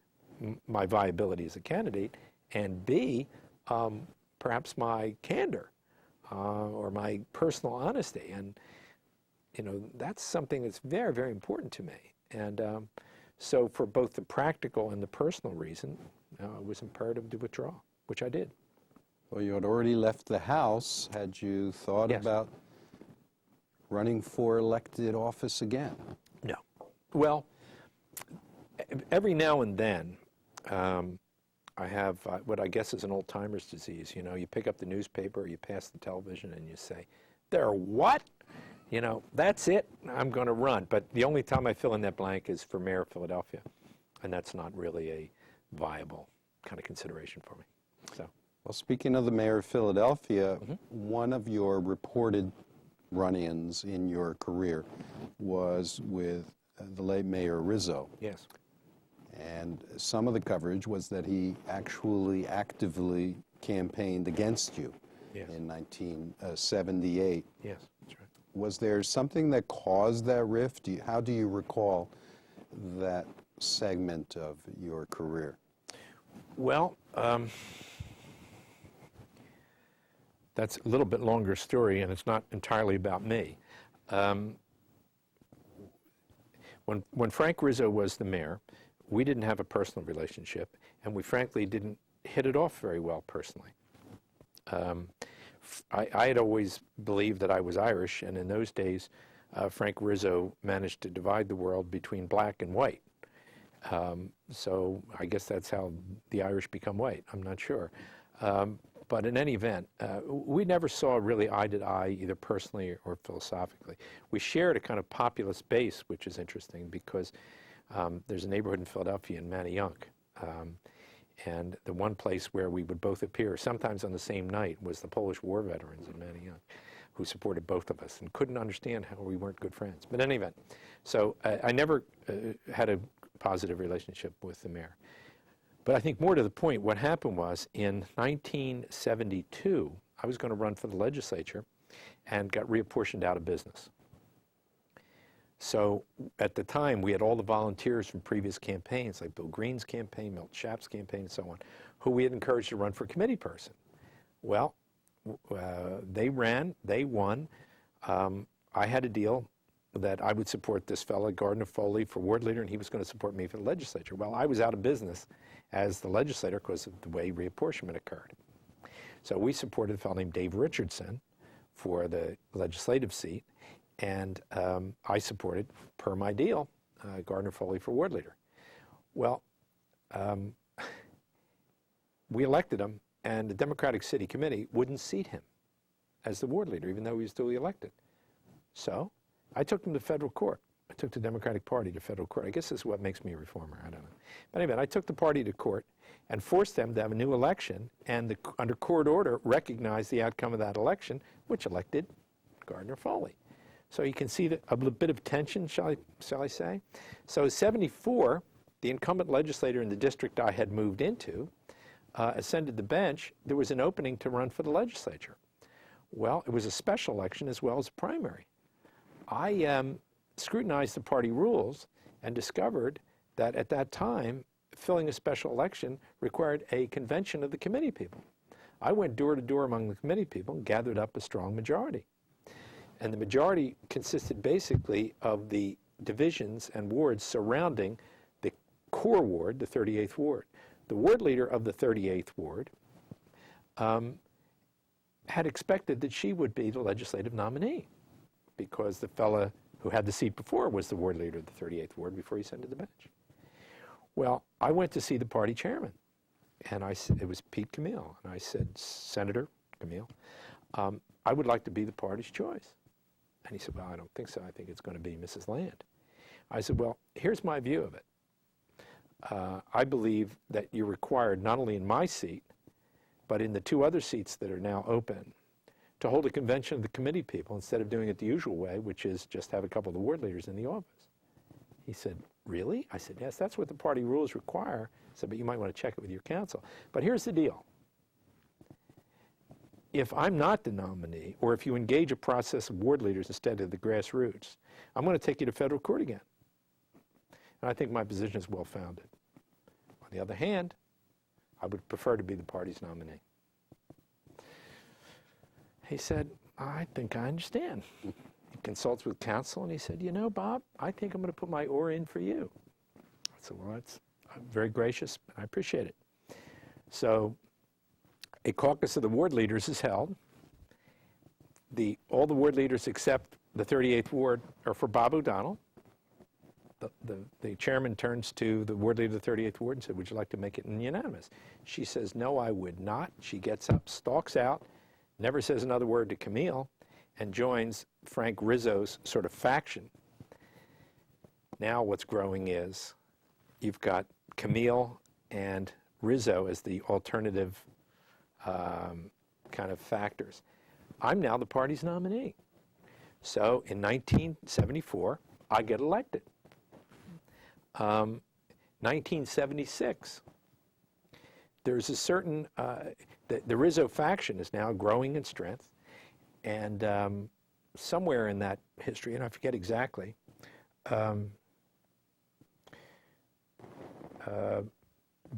my viability as a candidate, and B, perhaps my candor or my personal honesty. And, you know, that's something that's very, very important to me. And so for both the practical and the personal reason, it was imperative to withdraw, which I did. Well, you had already left the House. Had you thought Yes. about running for elected office again? No. Well, every now and then, I have what I guess is an old-timer's disease. You know, you pick up the newspaper, or you pass the television, and you say, "There what? You know, that's it. I'm going to run." But the only time I fill in that blank is for mayor of Philadelphia, and that's not really a viable kind of consideration for me. So. Well, speaking of the mayor of Philadelphia, one of your reported run-ins in your career was with the late Mayor Rizzo. Yes. And some of the coverage was that he actually actively campaigned against you Yes. in 1978. Yes, that's right. Was there something that caused that rift? How do you recall that segment of your career? Well, that's a little bit longer story, and it's not entirely about me. When Frank Rizzo was the mayor, we didn't have a personal relationship, and we frankly didn't hit it off very well personally. I had always believed that I was Irish, and in those days, Frank Rizzo managed to divide the world between black and white. So I guess that's how the Irish become white. I'm not sure. But in any event, we never saw really eye to eye, either personally or philosophically. We shared a kind of populist base, which is interesting because there's a neighborhood in Philadelphia in Manayunk. And the one place where we would both appear, sometimes on the same night, was the Polish war veterans in Manayunk, who supported both of us and couldn't understand how we weren't good friends. But in any event, so I never had a positive relationship with the mayor. But I think more to the point, what happened was in 1972, I was going to run for the legislature and got reapportioned out of business. So at the time, we had all the volunteers from previous campaigns, like Bill Green's campaign, Milt Schaap's campaign, and so on, who we had encouraged to run for committee person. Well, they ran, they won. I had a deal that I would support this fellow, Gardner Foley, for ward leader, and he was going to support me for the legislature. Well, I was out of business as the legislator because of the way reapportionment occurred. So we supported a fellow named Dave Richardson for the legislative seat, and I supported, per my deal, Gardner Foley for ward leader. Well, we elected him, and the Democratic City Committee wouldn't seat him as the ward leader, even though he was duly elected. So I took him to federal court I took the Democratic Party to federal court. I guess this is what makes me a reformer. I don't know. But anyway, I took the party to court and forced them to have a new election, and under court order recognized the outcome of that election, which elected Gardner Foley. So you can see a bit of tension, shall I say. So in '74, the incumbent legislator in the district I had moved into ascended the bench. There was an opening to run for the legislature. Well, it was a special election as well as a primary. I scrutinized the party rules and discovered that at that time, filling a special election required a convention of the committee people. I went door to door among the committee people and gathered up a strong majority. And the majority consisted basically of the divisions and wards surrounding the core ward, the 38th ward. The ward leader of the 38th ward had expected that she would be the legislative nominee because the fella who had the seat before was the ward leader of the 38th ward before he ascended the bench. Well, I went to see the party chairman, and it was Pete Camille, and I said, Senator Camille, I would like to be the party's choice. And he said, well, I don't think so. I think it's going to be Mrs. Land. I said, well, here's my view of it. I believe that you're required, not only in my seat, but in the two other seats that are now open, to hold a convention of the committee people instead of doing it the usual way, which is just have a couple of the ward leaders in the office. He said, really? I said, yes, that's what the party rules require. I said, but you might want to check it with your counsel. But here's the deal. If I'm not the nominee, or if you engage a process of ward leaders instead of the grassroots, I'm going to take you to federal court again. And I think my position is well-founded. On the other hand, I would prefer to be the party's nominee. He said, I think I understand. He consults with counsel, and he said, you know, Bob, I think I'm going to put my oar in for you. I said, well, I'm very gracious, and I appreciate it. So a caucus of the ward leaders is held. All the ward leaders except the 38th ward are for Bob O'Donnell. The chairman turns to the ward leader of the 38th ward and said, would you like to make it unanimous? She says, no, I would not. She gets up, stalks out, never says another word to Camille, and joins Frank Rizzo's sort of faction. Now what's growing is you've got Camille and Rizzo as the alternative kind of factors. I'm now the party's nominee. So in 1974, I get elected. 1976, there's a certain, the Rizzo faction is now growing in strength, and somewhere in that history, and I forget exactly,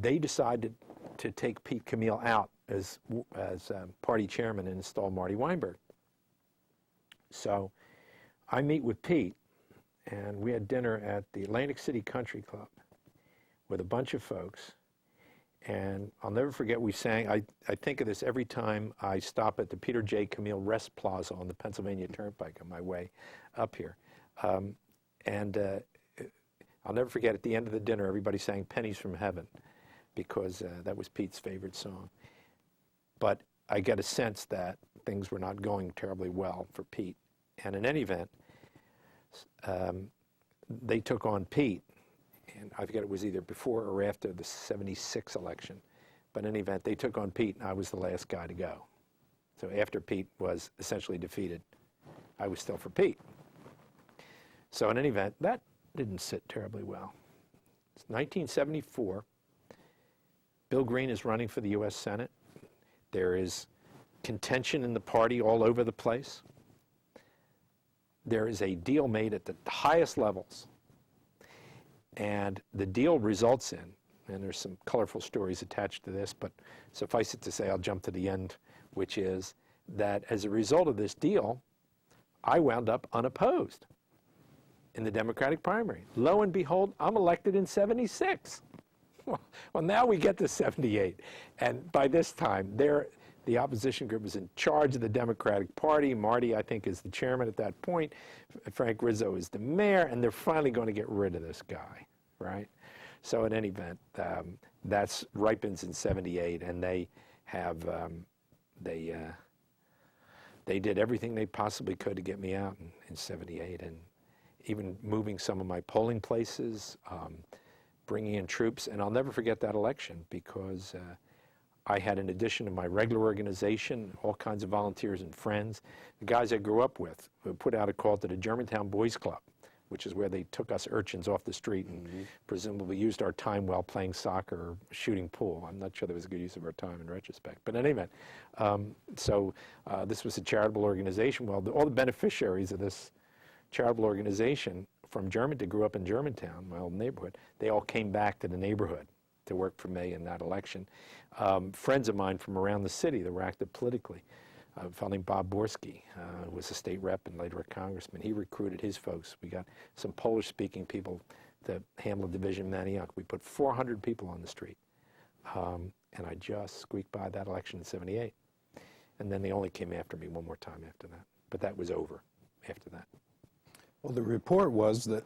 they decided to take Pete Camille out as party chairman and install Marty Weinberg. So I meet with Pete, and we had dinner at the Atlantic City Country Club with a bunch of folks. And I'll never forget, we sang, I think of this every time I stop at the Peter J. Camille Rest Plaza on the Pennsylvania Turnpike on my way up here. I'll never forget, at the end of the dinner, everybody sang Pennies from Heaven, because that was Pete's favorite song. But I get a sense that things were not going terribly well for Pete. And in any event, they took on Pete, and I forget it was either before or after the '76 election, but in any event, they took on Pete, and I was the last guy to go. So after Pete was essentially defeated, I was still for Pete. So in any event, that didn't sit terribly well. It's 1974. Bill Green is running for the U.S. Senate. There is contention in the party all over the place. There is a deal made at the highest levels, and the deal results in, and there's some colorful stories attached to this, but suffice it to say, I'll jump to the end, which is that as a result of this deal, I wound up unopposed in the Democratic primary. Lo and behold, I'm elected in '76. Well, now we get to '78, and by this time, the opposition group is in charge of the Democratic Party. Marty, I think, is the chairman at that point. Frank Rizzo is the mayor, and they're finally going to get rid of this guy, right? So in any event, that's ripens in '78, and they have they did everything they possibly could to get me out in '78, and even moving some of my polling places, bringing in troops. And I'll never forget that election because I had, in addition to my regular organization, all kinds of volunteers and friends, the guys I grew up with, who put out a call to the Germantown Boys Club, which is where they took us urchins off the street and presumably used our time well playing soccer or shooting pool. I'm not sure that was a good use of our time in retrospect. But in any event, this was a charitable organization. Well, all the beneficiaries of this charitable organization from Germantown, grew up in Germantown, my old neighborhood, they all came back to the neighborhood to work for me in that election. Friends of mine from around the city that were active politically. A fellow named Bob Borski, who was a state rep and later a congressman. He recruited his folks. We got some Polish-speaking people to Hamlin Division, Manioc. We put 400 people on the street. And I just squeaked by that election in '78. And then they only came after me one more time after that. But that was over after that. Well, the report was that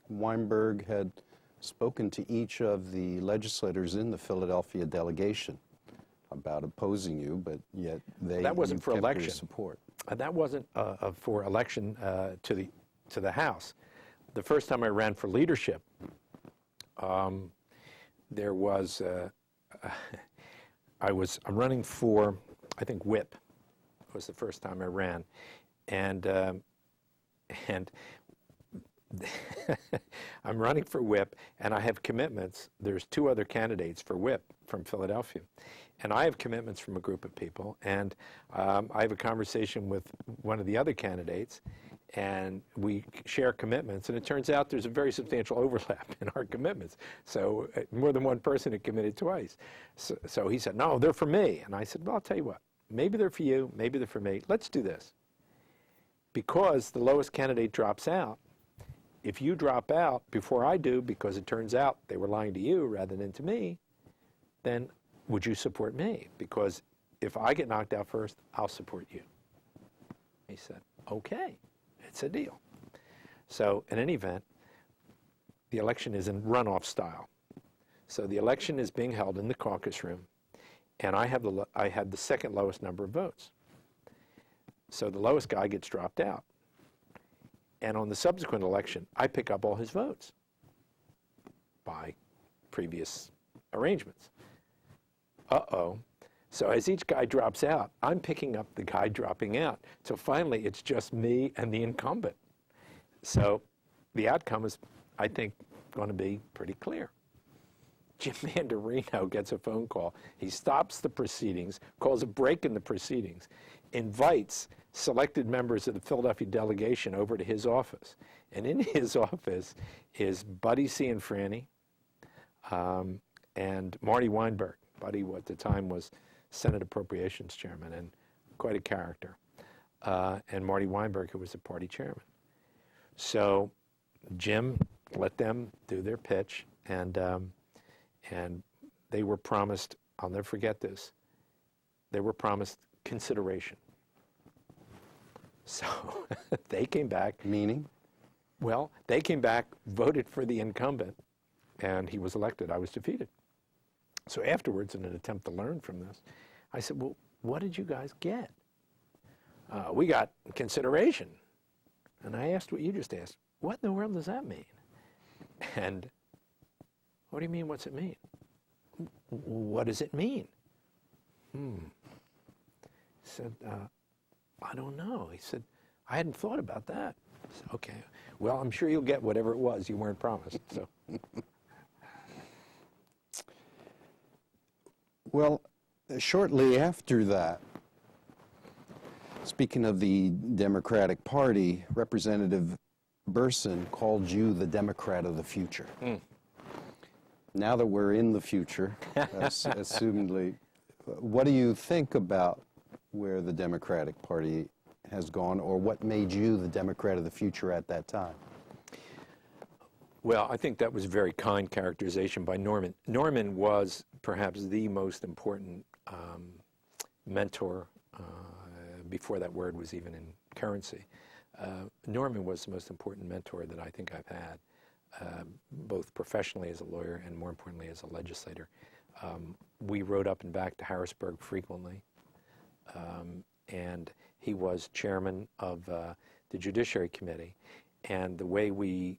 Weinberg had spoken to each of the legislators in the Philadelphia delegation about opposing you, but yet that wasn't for election support. That wasn't for election to the House. The first time I ran for leadership, there was I'm running for, I think, whip. It was the first time I ran, and I'm running for whip, and I have commitments. There's two other candidates for whip from Philadelphia, and I have commitments from a group of people, and I have a conversation with one of the other candidates, and we share commitments, and it turns out there's a very substantial overlap in our commitments. So more than one person had committed twice. So he said, no, they're for me. And I said, well, I'll tell you what, maybe they're for you, maybe they're for me. Let's do this. Because the lowest candidate drops out, if you drop out before I do, because it turns out they were lying to you rather than to me, then would you support me? Because if I get knocked out first, I'll support you. He said, okay, it's a deal. So in any event, the election is in runoff style. So the election is being held in the caucus room, and I had the second lowest number of votes. So the lowest guy gets dropped out. And on the subsequent election, I pick up all his votes by previous arrangements. Uh-oh. So as each guy drops out, I'm picking up the guy dropping out. So finally, it's just me and the incumbent. So the outcome is, I think, going to be pretty clear. Jim Mandarino gets a phone call. He stops the proceedings, calls a break in the proceedings, invites selected members of the Philadelphia delegation over to his office. And in his office is Buddy Cianfrani and Marty Weinberg. Buddy, at the time, was Senate Appropriations Chairman and quite a character. And Marty Weinberg, who was the party chairman. So Jim let them do their pitch, and they were promised, I'll never forget this, they were promised consideration. So they came back. Meaning? Well, they came back, voted for the incumbent, and he was elected. I was defeated. So afterwards, in an attempt to learn from this, I said, well, what did you guys get? We got consideration. And I asked what you just asked. What in the world does that mean? And what do you mean, what's it mean? What does it mean? He said, I don't know. He said, I hadn't thought about that. I said, okay, well, I'm sure you'll get whatever it was you weren't promised. So. Well, shortly after that, speaking of the Democratic Party, Representative Burson called you the Democrat of the future. Now that we're in the future, assumedly, what do you think about where the Democratic Party has gone, or what made you the Democrat of the future at that time? Well, I think that was a very kind characterization by Norman. Norman was perhaps the most important mentor, before that word was even in currency. Norman was the most important mentor that I think I've had, both professionally as a lawyer and more importantly as a legislator. We rode up and back to Harrisburg frequently, and he was chairman of the Judiciary Committee. And the way we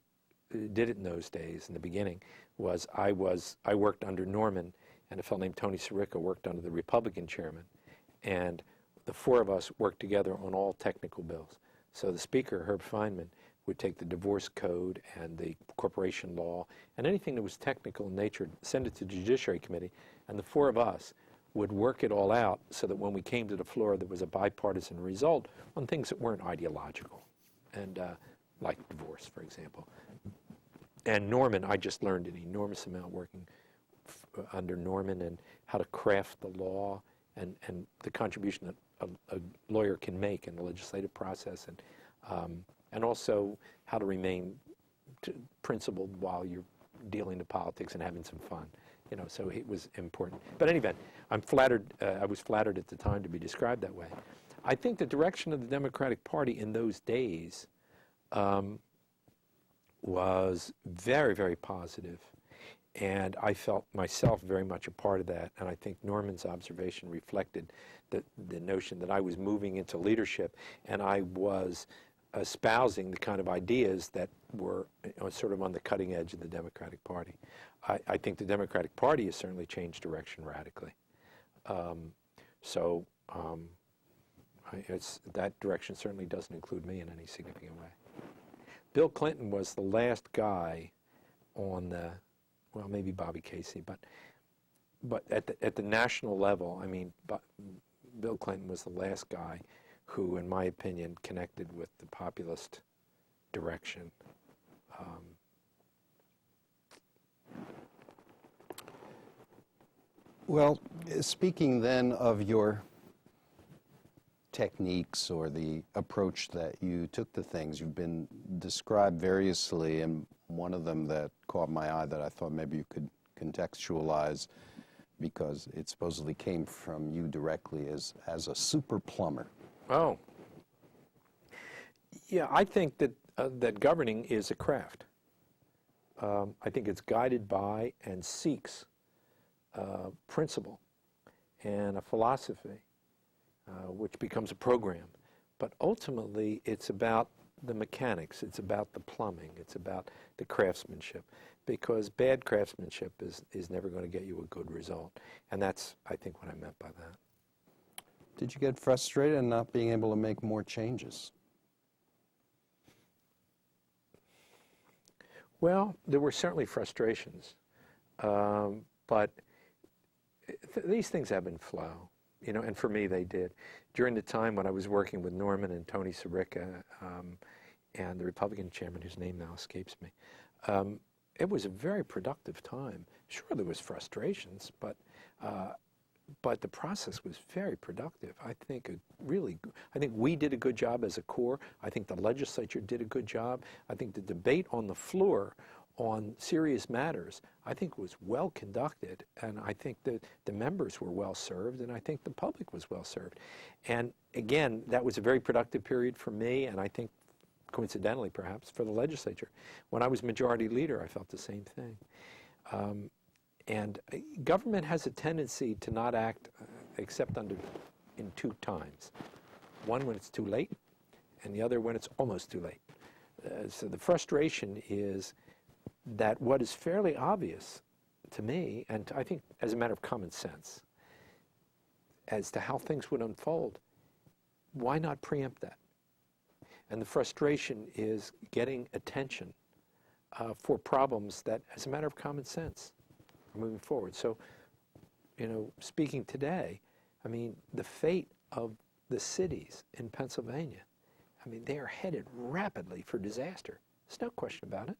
did it in those days, in the beginning, was I worked under Norman, and a fellow named Tony Sirica worked under the Republican chairman. And the four of us worked together on all technical bills. So the Speaker, Herb Feinman, would take the divorce code and the corporation law and anything that was technical in nature, send it to the Judiciary Committee, and the four of us would work it all out so that when we came to the floor there was a bipartisan result on things that weren't ideological, and like divorce, for example. And Norman, I just learned an enormous amount working under Norman and how to craft the law and the contribution that a lawyer can make in the legislative process, and also how to remain principled while you're dealing to politics and having some fun. You know, so it was important. But in any event, I'm flattered, I was flattered at the time to be described that way. I think the direction of the Democratic Party in those days was very, very positive. And I felt myself very much a part of that. And I think Norman's observation reflected the notion that I was moving into leadership, and I was espousing the kind of ideas that were sort of on the cutting edge of the Democratic Party. I think the Democratic Party has certainly changed direction radically. That direction certainly doesn't include me in any significant way. Bill Clinton was the last guy on the, well, maybe Bobby Casey, but at the national level, I mean, Bill Clinton was the last guy who, in my opinion, connected with the populist direction. Well, speaking then of your techniques or the approach that you took to things, you've been described variously, and one of them that caught my eye that I thought maybe you could contextualize, because it supposedly came from you directly, as a super plumber. Oh. Yeah, I think that that governing is a craft. I think it's guided by and seeks principle and a philosophy, which becomes a program. But ultimately, it's about the mechanics, it's about the plumbing, it's about the craftsmanship, because bad craftsmanship is never going to get you a good result. And that's, I think, what I meant by that. Did you get frustrated in not being able to make more changes? Well, there were certainly frustrations, but these things ebb and flow, you know, and for me they did. During the time when I was working with Norman and Tony Sirica and the Republican chairman, whose name now escapes me, it was a very productive time. Sure, there was frustrations, but the process was very productive. I think we did a good job as a core. I think the legislature did a good job. I think the debate on the floor on serious matters, I think, was well conducted, and I think that the members were well served, and I think the public was well served. And again, that was a very productive period for me, and I think coincidentally perhaps for the legislature. When I was majority leader, I felt the same thing. And government has a tendency to not act except in two times. One when it's too late, and the other when it's almost too late. So the frustration is that what is fairly obvious to me, and I think as a matter of common sense, as to how things would unfold, why not preempt that? And the frustration is getting attention for problems that, as a matter of common sense, are moving forward. So, you know, speaking today, I mean, the fate of the cities in Pennsylvania, I mean, they are headed rapidly for disaster. There's no question about it.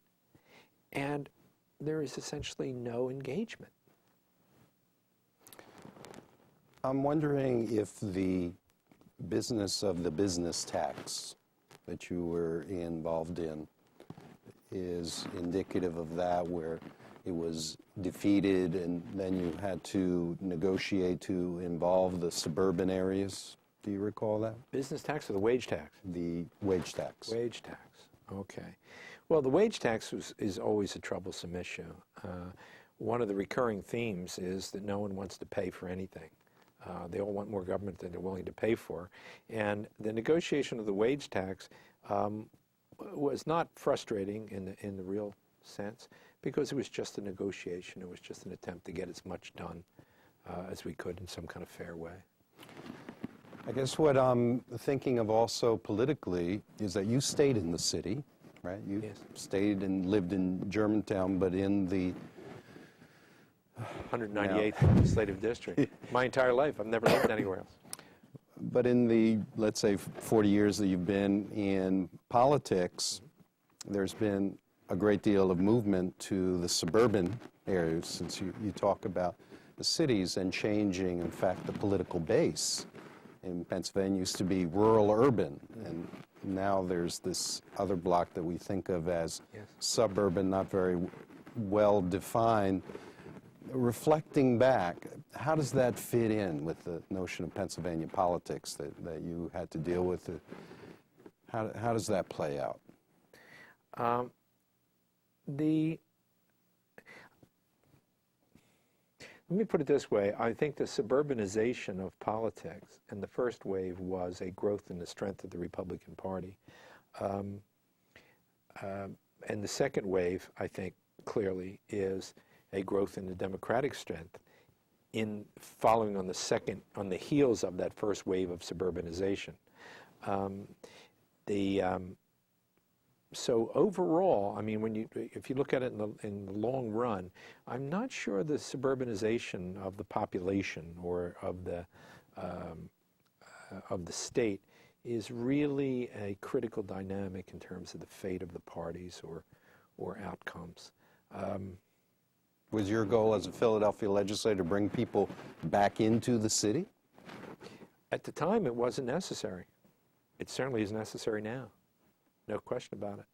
And there is essentially no engagement. I'm wondering if the business of the business tax that you were involved in is indicative of that, where it was defeated and then you had to negotiate to involve the suburban areas. Do you recall that? Business tax or the wage tax? The wage tax. Wage tax, okay. Well, the wage tax is always a troublesome issue. One of the recurring themes is that no one wants to pay for anything. They all want more government than they're willing to pay for. And the negotiation of the wage tax was not frustrating in the real sense, because it was just a negotiation. It was just an attempt to get as much done as we could in some kind of fair way. I guess what I'm thinking of also politically is that you stayed in the city, right? You Yes. stayed and lived in Germantown, but in the 198th legislative district. My entire life, I've never lived anywhere else. But in the, let's say, 40 years that you've been in politics, there's been a great deal of movement to the suburban areas, since you talk about the cities and changing, in fact, the political base. In Pennsylvania used to be rural-urban, and now there's this other block that we think of as Yes. suburban, not very well defined. Reflecting back, how does that fit in with the notion of Pennsylvania politics that you had to deal with? How does that play out? Let me put it this way. I think the suburbanization of politics, and the first wave was a growth in the strength of the Republican Party. And the second wave, I think, clearly is a growth in the Democratic strength in following on the heels of that first wave of suburbanization. So overall, I mean, if you look at it in the long run, I'm not sure the suburbanization of the population or of the state is really a critical dynamic in terms of the fate of the parties or outcomes. Was your goal as a Philadelphia legislator to bring people back into the city? At the time, it wasn't necessary. It certainly is necessary now. No question about it.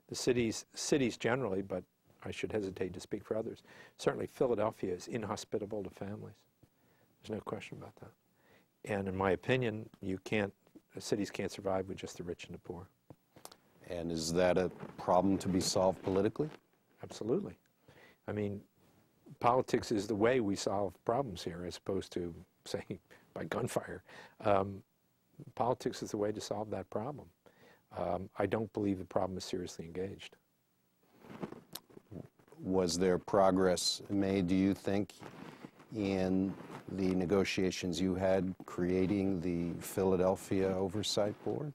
The cities generally, but I should hesitate to speak for others, certainly Philadelphia is inhospitable to families. There's no question about that. And in my opinion, cities can't survive with just the rich and the poor. And is that a problem to be solved politically? Absolutely. I mean, politics is the way we solve problems here, as opposed to, say, by gunfire. Politics is the way to solve that problem. I don't believe the problem is seriously engaged. Was there progress made, do you think, in the negotiations you had creating the Philadelphia Oversight Board?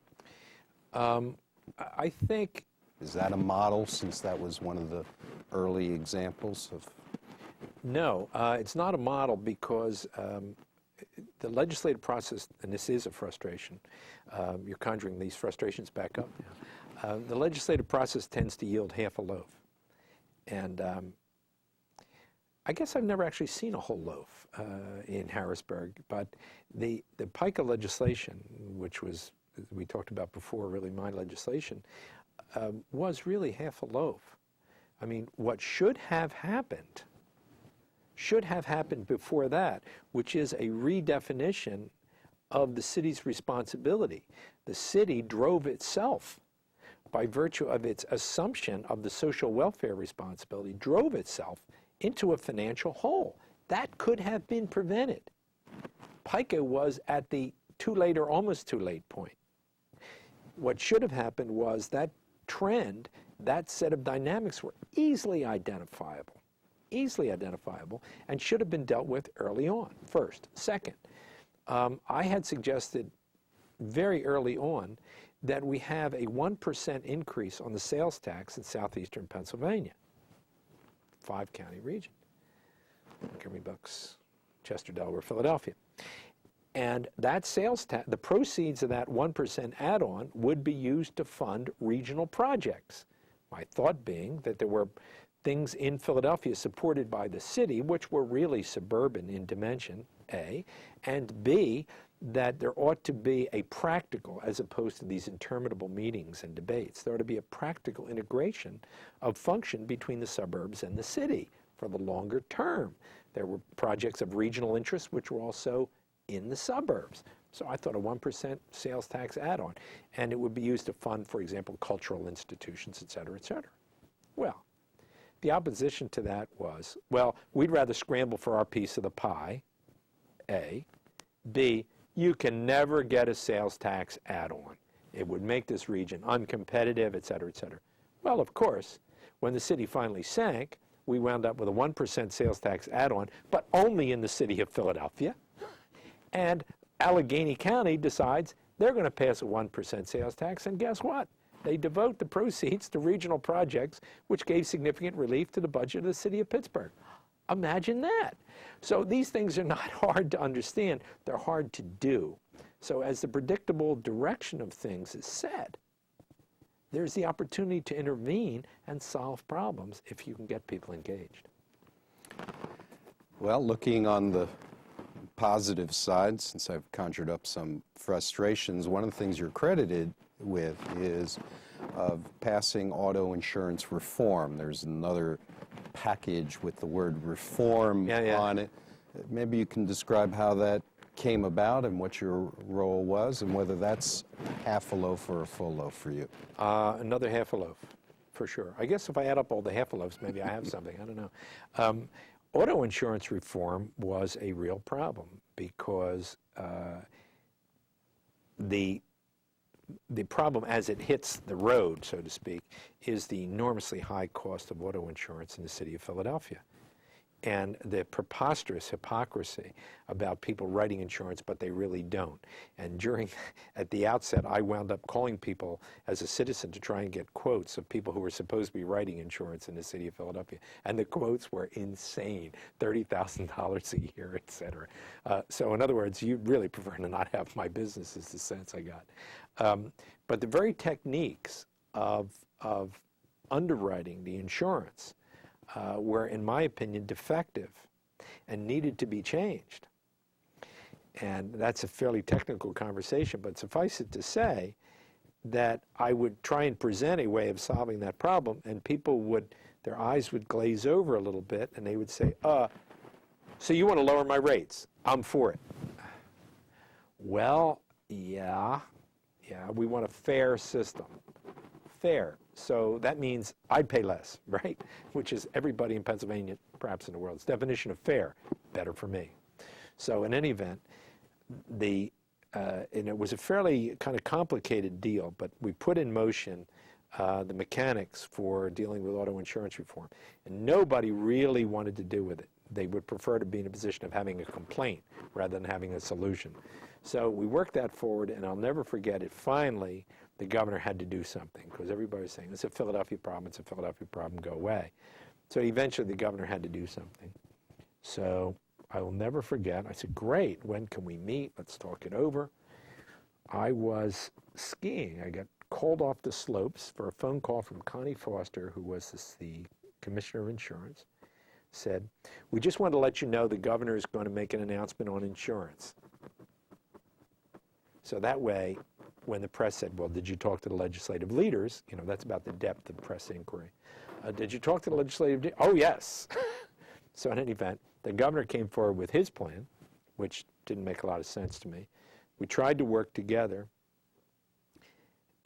I think... Is that a model, since that was one of the early examples of... No, it's not a model, because the legislative process, and this is a frustration, you're conjuring these frustrations back up now. The legislative process tends to yield half a loaf. And I guess I've never actually seen a whole loaf in Harrisburg, but the PICA legislation, which was, we talked about before, really my legislation, was really half a loaf. I mean, what should have happened before that, which is a redefinition of the city's responsibility. The city drove itself, by virtue of its assumption of the social welfare responsibility, drove itself into a financial hole. That could have been prevented. PICA was at the too late or almost too late point. What should have happened was that trend, that set of dynamics were easily identifiable, and should have been dealt with early on, first. Second, I had suggested very early on that we have a 1% increase on the sales tax in southeastern Pennsylvania, 5-county region, Montgomery, Bucks, Chester, Delaware, Philadelphia. And that sales tax, the proceeds of that 1% add-on would be used to fund regional projects. My thought being that there were things in Philadelphia supported by the city which were really suburban in dimension, A, and B, that there ought to be a practical, as opposed to these interminable meetings and debates, there ought to be a practical integration of function between the suburbs and the city for the longer term. There were projects of regional interest which were also in the suburbs. So I thought a 1% sales tax add-on, and it would be used to fund, for example, cultural institutions, et cetera, et cetera. Well, the opposition to that was, well, we'd rather scramble for our piece of the pie, A. B, you can never get a sales tax add-on. It would make this region uncompetitive, et cetera, et cetera. Well, of course, when the city finally sank, we wound up with a 1% sales tax add-on, but only in the city of Philadelphia. And Allegheny County decides they're going to pass a 1% sales tax, and guess what? They devote the proceeds to regional projects, which gave significant relief to the budget of the city of Pittsburgh. Imagine that. So these things are not hard to understand. They're hard to do. So as the predictable direction of things is set, there's the opportunity to intervene and solve problems if you can get people engaged. Well, looking on the positive side, since I've conjured up some frustrations, one of the things you're credited with is of passing auto insurance reform. There's another package with the word reform on it. Maybe you can describe how that came about and what your role was and whether that's half a loaf or a full loaf for you. Another half a loaf, for sure. I guess if I add up all the half a loaves, maybe I have something. I don't know. Auto insurance reform was a real problem because the problem as it hits the road, so to speak, is the enormously high cost of auto insurance in the city of Philadelphia. And the preposterous hypocrisy about people writing insurance, but they really don't. And at the outset, I wound up calling people as a citizen to try and get quotes of people who were supposed to be writing insurance in the city of Philadelphia. And the quotes were insane, $30,000 a year, et cetera. So in other words, you'd really prefer to not have my business is the sense I got. But the very techniques of underwriting the insurance were, in my opinion, defective and needed to be changed. And that's a fairly technical conversation, but suffice it to say that I would try and present a way of solving that problem, and people their eyes would glaze over a little bit, and they would say, so you want to lower my rates? I'm for it. Well, yeah, we want a fair system. Fair. So that means I'd pay less, right? Which is everybody in Pennsylvania, perhaps in the world's definition of fair, better for me. So in any event, and it was a fairly kind of complicated deal, but we put in motion the mechanics for dealing with auto insurance reform. And nobody really wanted to do with it. They would prefer to be in a position of having a complaint rather than having a solution. So we worked that forward, and I'll never forget it. Finally, the governor had to do something because everybody was saying, it's a Philadelphia problem, it's a Philadelphia problem, go away. So eventually the governor had to do something. So I will never forget, I said, great, when can we meet? Let's talk it over. I was skiing. I got called off the slopes for a phone call from Connie Foster, who was the commissioner of insurance, said, we just want to let you know the governor is going to make an announcement on insurance. So that way, when the press said, well, did you talk to the legislative leaders? You know, that's about the depth of press inquiry. Did you talk to the legislative leaders? Oh, yes. So in any event, the governor came forward with his plan, which didn't make a lot of sense to me. We tried to work together.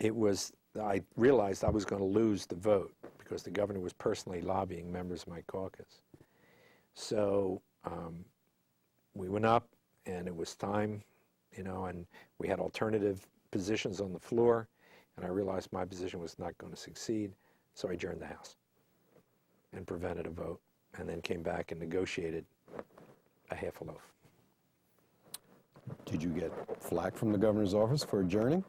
I realized I was going to lose the vote because the governor was personally lobbying members of my caucus. So we went up, and it was time, and we had alternative positions on the floor, and I realized my position was not going to succeed, so I adjourned the House and prevented a vote, and then came back and negotiated a half a loaf. Did you get flack from the governor's office for adjourning?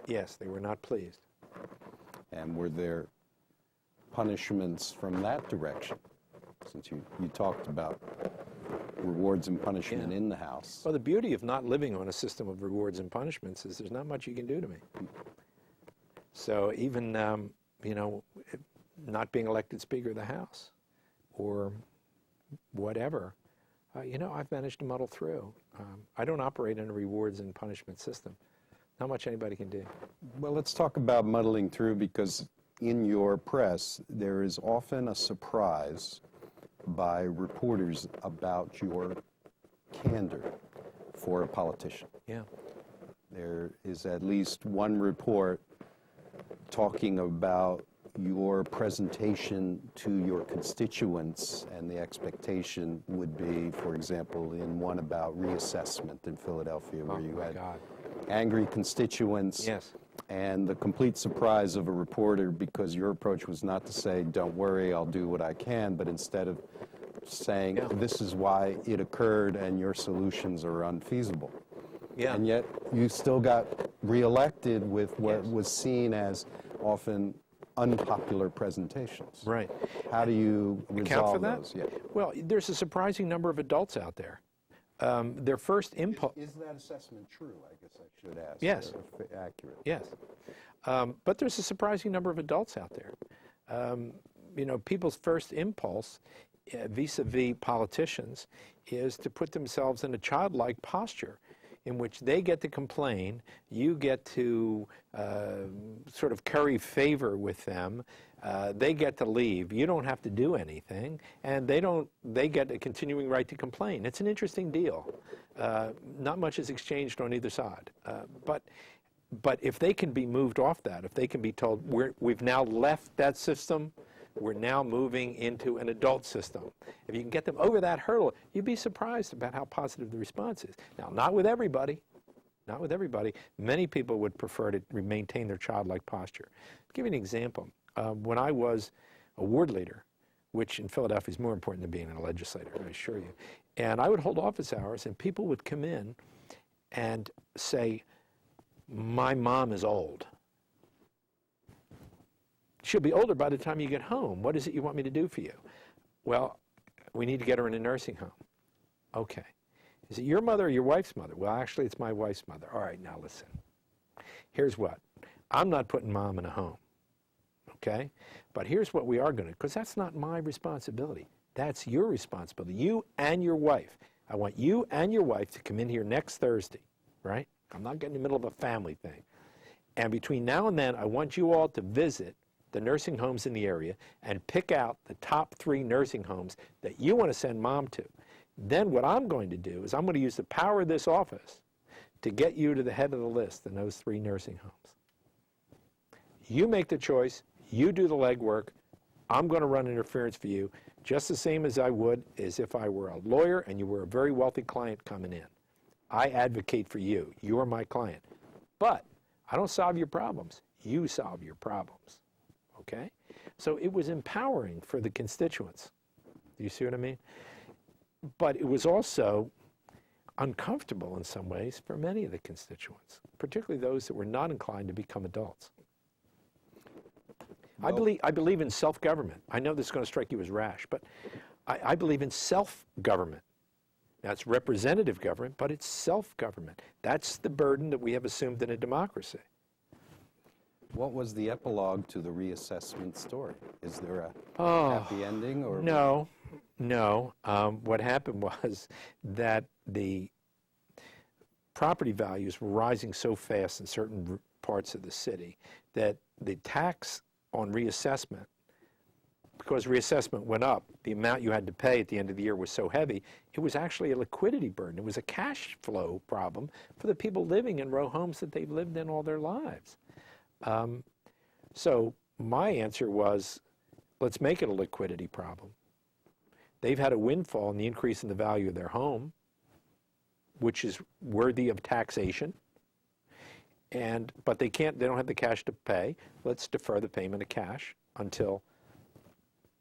Yes, they were not pleased. And were there punishments from that direction? Since you talked about rewards and punishment in the House. Well, the beauty of not living on a system of rewards and punishments is there's not much you can do to me. So even, not being elected Speaker of the House or whatever, I've managed to muddle through. I don't operate in a rewards and punishment system. Not much anybody can do. Well, let's talk about muddling through, because in your press, there is often a surprise by reporters about your candor for a politician. Yeah. There is at least one report talking about your presentation to your constituents, and the expectation would be, for example, in one about reassessment in Philadelphia, where you had angry constituents. Yes. and the complete surprise of a reporter, because your approach was not to say, don't worry, I'll do what I can, but instead of saying, this is why it occurred and your solutions are unfeasible. Yeah. And yet you still got reelected with what was seen as often unpopular presentations. Right. How do you Account for resolve that? those? Yeah. Well, there's a surprising number of adults out there. Their first impulse... Is that assessment true, I guess I should ask? Yes. Accurate. Yes. But there's a surprising number of adults out there. You know, people's first impulse vis-a-vis politicians is to put themselves in a childlike posture in which they get to complain, you get to sort of curry favor with them, they get to leave, you don't have to do anything, and they get a continuing right to complain. It's an interesting deal. Not much is exchanged on either side. But if they can be moved off that, if they can be told, we've now left that system, we're now moving into an adult system. If you can get them over that hurdle, you'd be surprised about how positive the response is. Now, not with everybody. Not with everybody. Many people would prefer to maintain their childlike posture. I'll give you an example. When I was a ward leader, which in Philadelphia is more important than being a legislator, I assure you, and I would hold office hours, and people would come in and say, my mom is old. She'll be older by the time you get home. What is it you want me to do for you? Well, we need to get her in a nursing home. Okay. Is it your mother or your wife's mother? Well, actually, it's my wife's mother. All right, now listen. Here's what. I'm not putting mom in a home, okay? But here's what we are going to, because that's not my responsibility. That's your responsibility, you and your wife. I want you and your wife to come in here next Thursday, right? I'm not getting in the middle of a family thing. And between now and then, I want you all to visit the nursing homes in the area and pick out the top 3 nursing homes that you want to send mom to. Then what I'm going to do is I'm going to use the power of this office to get you to the head of the list in those 3 nursing homes. You make the choice, you do the legwork, I'm going to run interference for you just the same as I would as if I were a lawyer and you were a very wealthy client coming in. I advocate for you, you're my client. But I don't solve your problems, you solve your problems. Okay? So it was empowering for the constituents. Do you see what I mean? But it was also uncomfortable in some ways for many of the constituents, particularly those that were not inclined to become adults. Well, I believe in self-government. I know this is going to strike you as rash, but I believe in self-government. Now, it's representative government, but it's self-government. That's the burden that we have assumed in a democracy. what was the epilogue to the reassessment story? Is there a happy ending? Or No. What happened was that the property values were rising so fast in certain parts of the city that the tax on reassessment, because reassessment went up, the amount you had to pay at the end of the year was so heavy, it was actually a liquidity burden. It was a cash flow problem for the people living in row homes that they've lived in all their lives. So my answer was, let's make it a liquidity problem. They've had a windfall in the increase in the value of their home, which is worthy of taxation. But they don't have the cash to pay. Let's defer the payment of cash until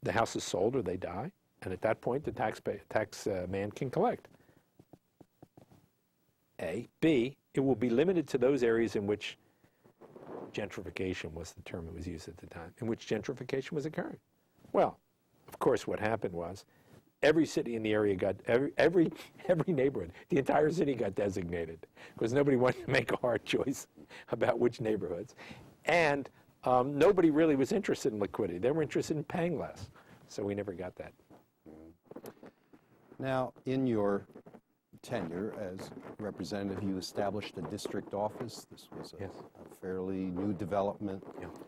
the house is sold or they die. And at that point, the tax man can collect. A. B, it will be limited to those areas in which gentrification was the term that was used at the time, in which gentrification was occurring. Well, of course, what happened was every city in the area got, every neighborhood, the entire city got designated because nobody wanted to make a hard choice about which neighborhoods. And nobody really was interested in liquidity. They were interested in paying less. So we never got that. Now, in your tenure as representative, you established a district office. This was a fairly new development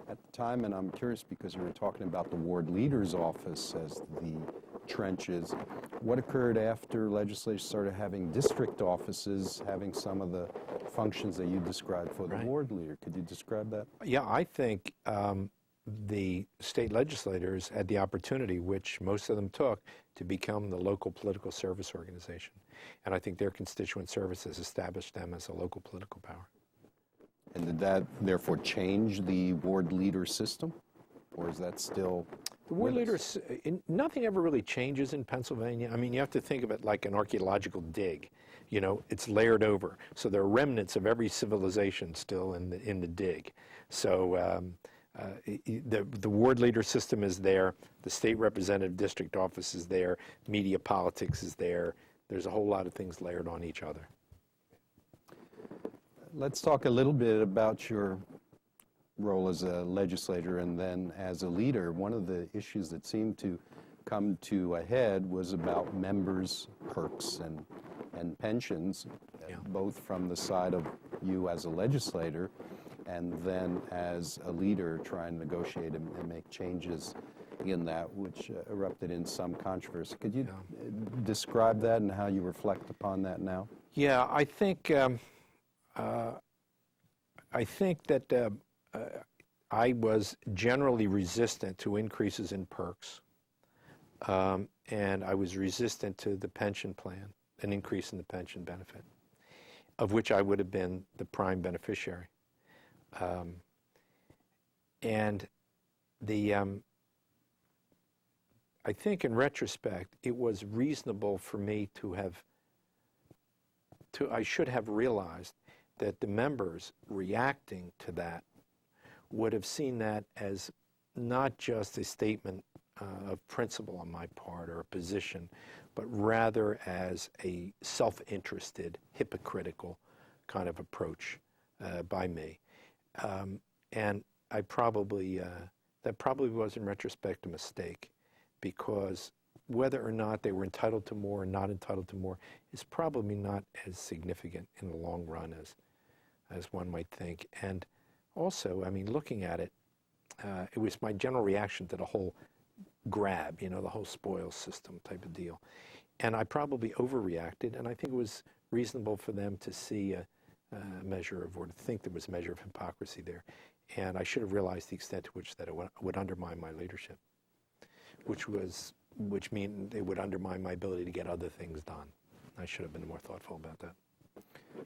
at the time, and I'm curious because you were talking about the ward leader's office as the trenches. What occurred after legislators started having district offices, having some of the functions that you described for the ward leader? Could you describe that? Yeah, I think the state legislators had the opportunity, which most of them took, to become the local political service organization. And I think their constituent services established them as a local political power. And did that therefore change the ward leader system? Or is that still The ward with us? leaders, nothing ever really changes in Pennsylvania. I mean, you have to think of it like an archaeological dig. You know, it's layered over. So there are remnants of every civilization still in the dig. So the ward leader system is there. The state representative district office is there. Media politics is there. There's a whole lot of things layered on each other. Let's talk a little bit about your role as a legislator and then as a leader. One of the issues that seemed to come to a head was about members' perks and pensions, both from the side of you as a legislator and then as a leader trying to negotiate and make changes in that, which erupted in some controversy. Could you describe that and how you reflect upon that now? Yeah, I think that I was generally resistant to increases in perks, and I was resistant to the pension plan, an increase in the pension benefit, of which I would have been the prime beneficiary. And I think in retrospect, it was reasonable for me I should have realized that the members reacting to that would have seen that as not just a statement of principle on my part or a position, but rather as a self-interested, hypocritical kind of approach by me. And I probably, that probably was in retrospect a mistake, because whether or not they were entitled to more or not entitled to more is probably not as significant in the long run as one might think. And also, I mean, looking at it, it was my general reaction to the whole grab, you know, the whole spoils system type of deal. And I probably overreacted, and I think it was reasonable for them to see a measure of, or to think there was a measure of hypocrisy there. And I should have realized the extent to which that it would undermine my leadership, which means it would undermine my ability to get other things done. I should have been more thoughtful about that.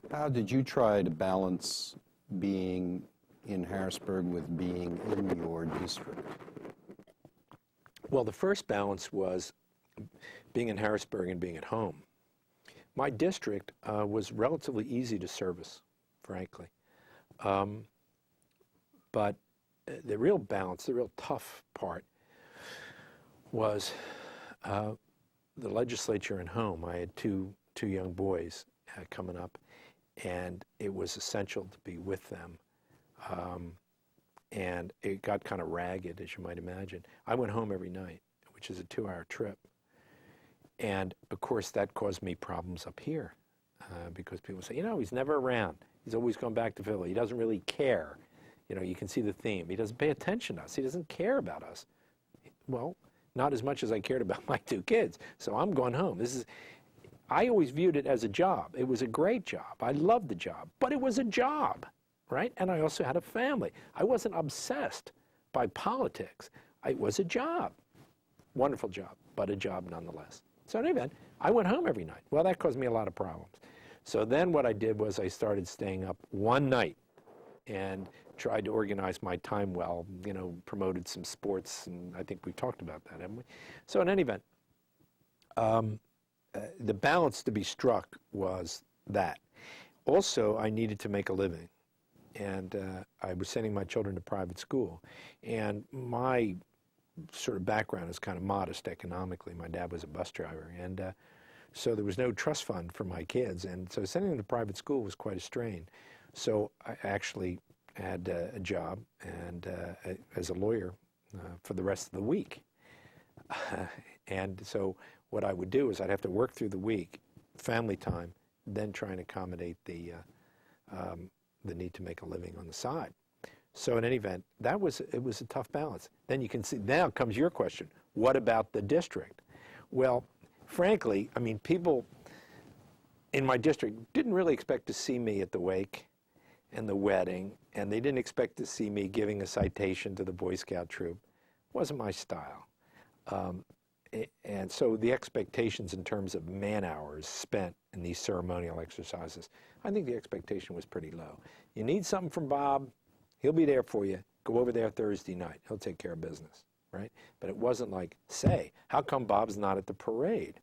How did you try to balance being in Harrisburg with being in your district? Well, the first balance was being in Harrisburg and being at home. My district was relatively easy to service, frankly. But the real balance, the real tough part was the legislature and home. I had two young boys coming up, and it was essential to be with them. And it got kind of ragged, as you might imagine. I went home every night, which is a 2-hour trip. And, of course, that caused me problems up here because people say, you know, he's never around. He's always going back to Philly. He doesn't really care. You know, you can see the theme. He doesn't pay attention to us. He doesn't care about us. Well, not as much as I cared about my 2 kids. So I'm going home. I always viewed it as a job. It was a great job. I loved the job. But it was a job, right? And I also had a family. I wasn't obsessed by politics. It was a job. Wonderful job, but a job nonetheless. So in any event, I went home every night. Well, that caused me a lot of problems. So then what I did was I started staying up one night and tried to organize my time well, you know, promoted some sports, and I think we talked about that, haven't we? So in any event, the balance to be struck was that. Also, I needed to make a living, and I was sending my children to private school, and my sort of background is kind of modest economically. My dad was a bus driver, and so there was no trust fund for my kids, and so sending them to private school was quite a strain. So I actually had a job and as a lawyer for the rest of the week. And so what I would do is I'd have to work through the week, family time, then try and accommodate the need to make a living on the side. So in any event, it was a tough balance. Then you can see, now comes your question, what about the district? Well, frankly, I mean, people in my district didn't really expect to see me at the wake and the wedding, and they didn't expect to see me giving a citation to the Boy Scout troop. It wasn't my style. And so the expectations in terms of man hours spent in these ceremonial exercises, I think the expectation was pretty low. You need something from Bob, he'll be there for you. Go over there Thursday night. He'll take care of business, right? But it wasn't like, say, how come Bob's not at the parade?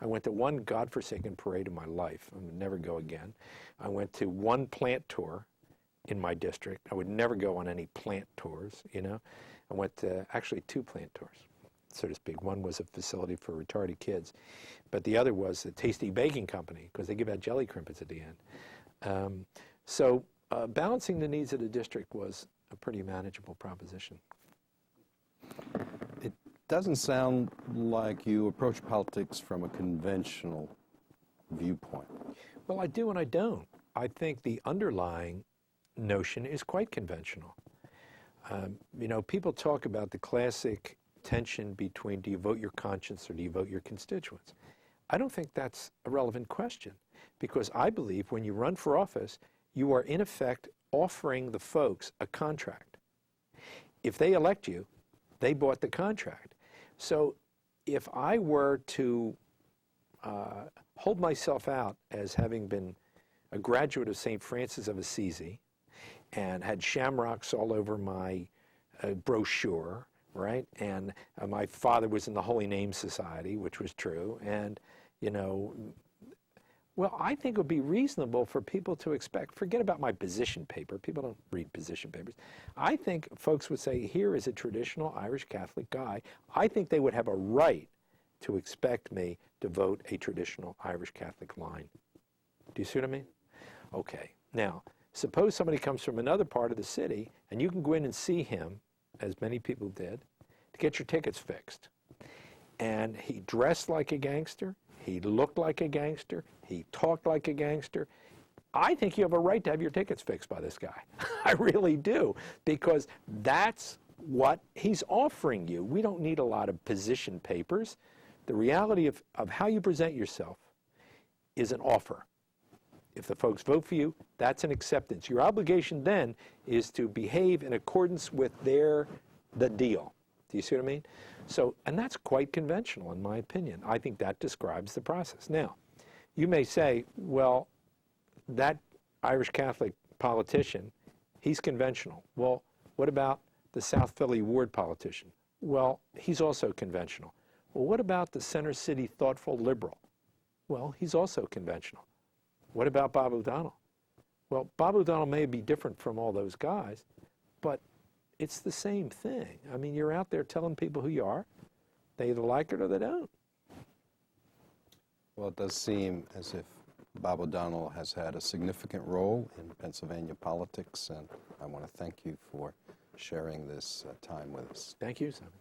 I went to one godforsaken parade in my life. I would never go again. I went to one plant tour in my district. I would never go on any plant tours, you know. I went to actually 2 plant tours, so to speak. One was a facility for retarded kids, but the other was a Tasty Baking Company because they give out jelly crimpets at the end. So balancing the needs of the district was a pretty manageable proposition. It doesn't sound like you approach politics from a conventional viewpoint. Well, I do and I don't. I think the underlying notion is quite conventional. You know, people talk about the classic tension between do you vote your conscience or do you vote your constituents? I don't think that's a relevant question, because I believe when you run for office, you are in effect offering the folks a contract. If they elect you, they bought the contract. So if I were to hold myself out as having been a graduate of St. Francis of Assisi and had shamrocks all over my brochure, right? And my father was in the Holy Name Society, which was true. And, you know, well, I think it would be reasonable for people to expect, forget about my position paper. People don't read position papers. I think folks would say, here is a traditional Irish Catholic guy. I think they would have a right to expect me to vote a traditional Irish Catholic line. Do you see what I mean? Okay. Now, suppose somebody comes from another part of the city and you can go in and see him, as many people did, to get your tickets fixed. And he dressed like a gangster, he looked like a gangster, he talked like a gangster. I think you have a right to have your tickets fixed by this guy. I really do, because that's what he's offering you. We don't need a lot of position papers. The reality of how you present yourself is an offer. If the folks vote for you, that's an acceptance. Your obligation then is to behave in accordance with the deal. Do you see what I mean? So, and that's quite conventional in my opinion. I think that describes the process. Now, you may say, well, that Irish Catholic politician, he's conventional. Well, what about the South Philly ward politician? Well, he's also conventional. Well, what about the Center City thoughtful liberal? Well, he's also conventional. What about Bob O'Donnell? Well, Bob O'Donnell may be different from all those guys, but it's the same thing. I mean, you're out there telling people who you are. They either like it or they don't. Well, it does seem as if Bob O'Donnell has had a significant role in Pennsylvania politics, and I want to thank you for sharing this time with us. Thank you, Simon.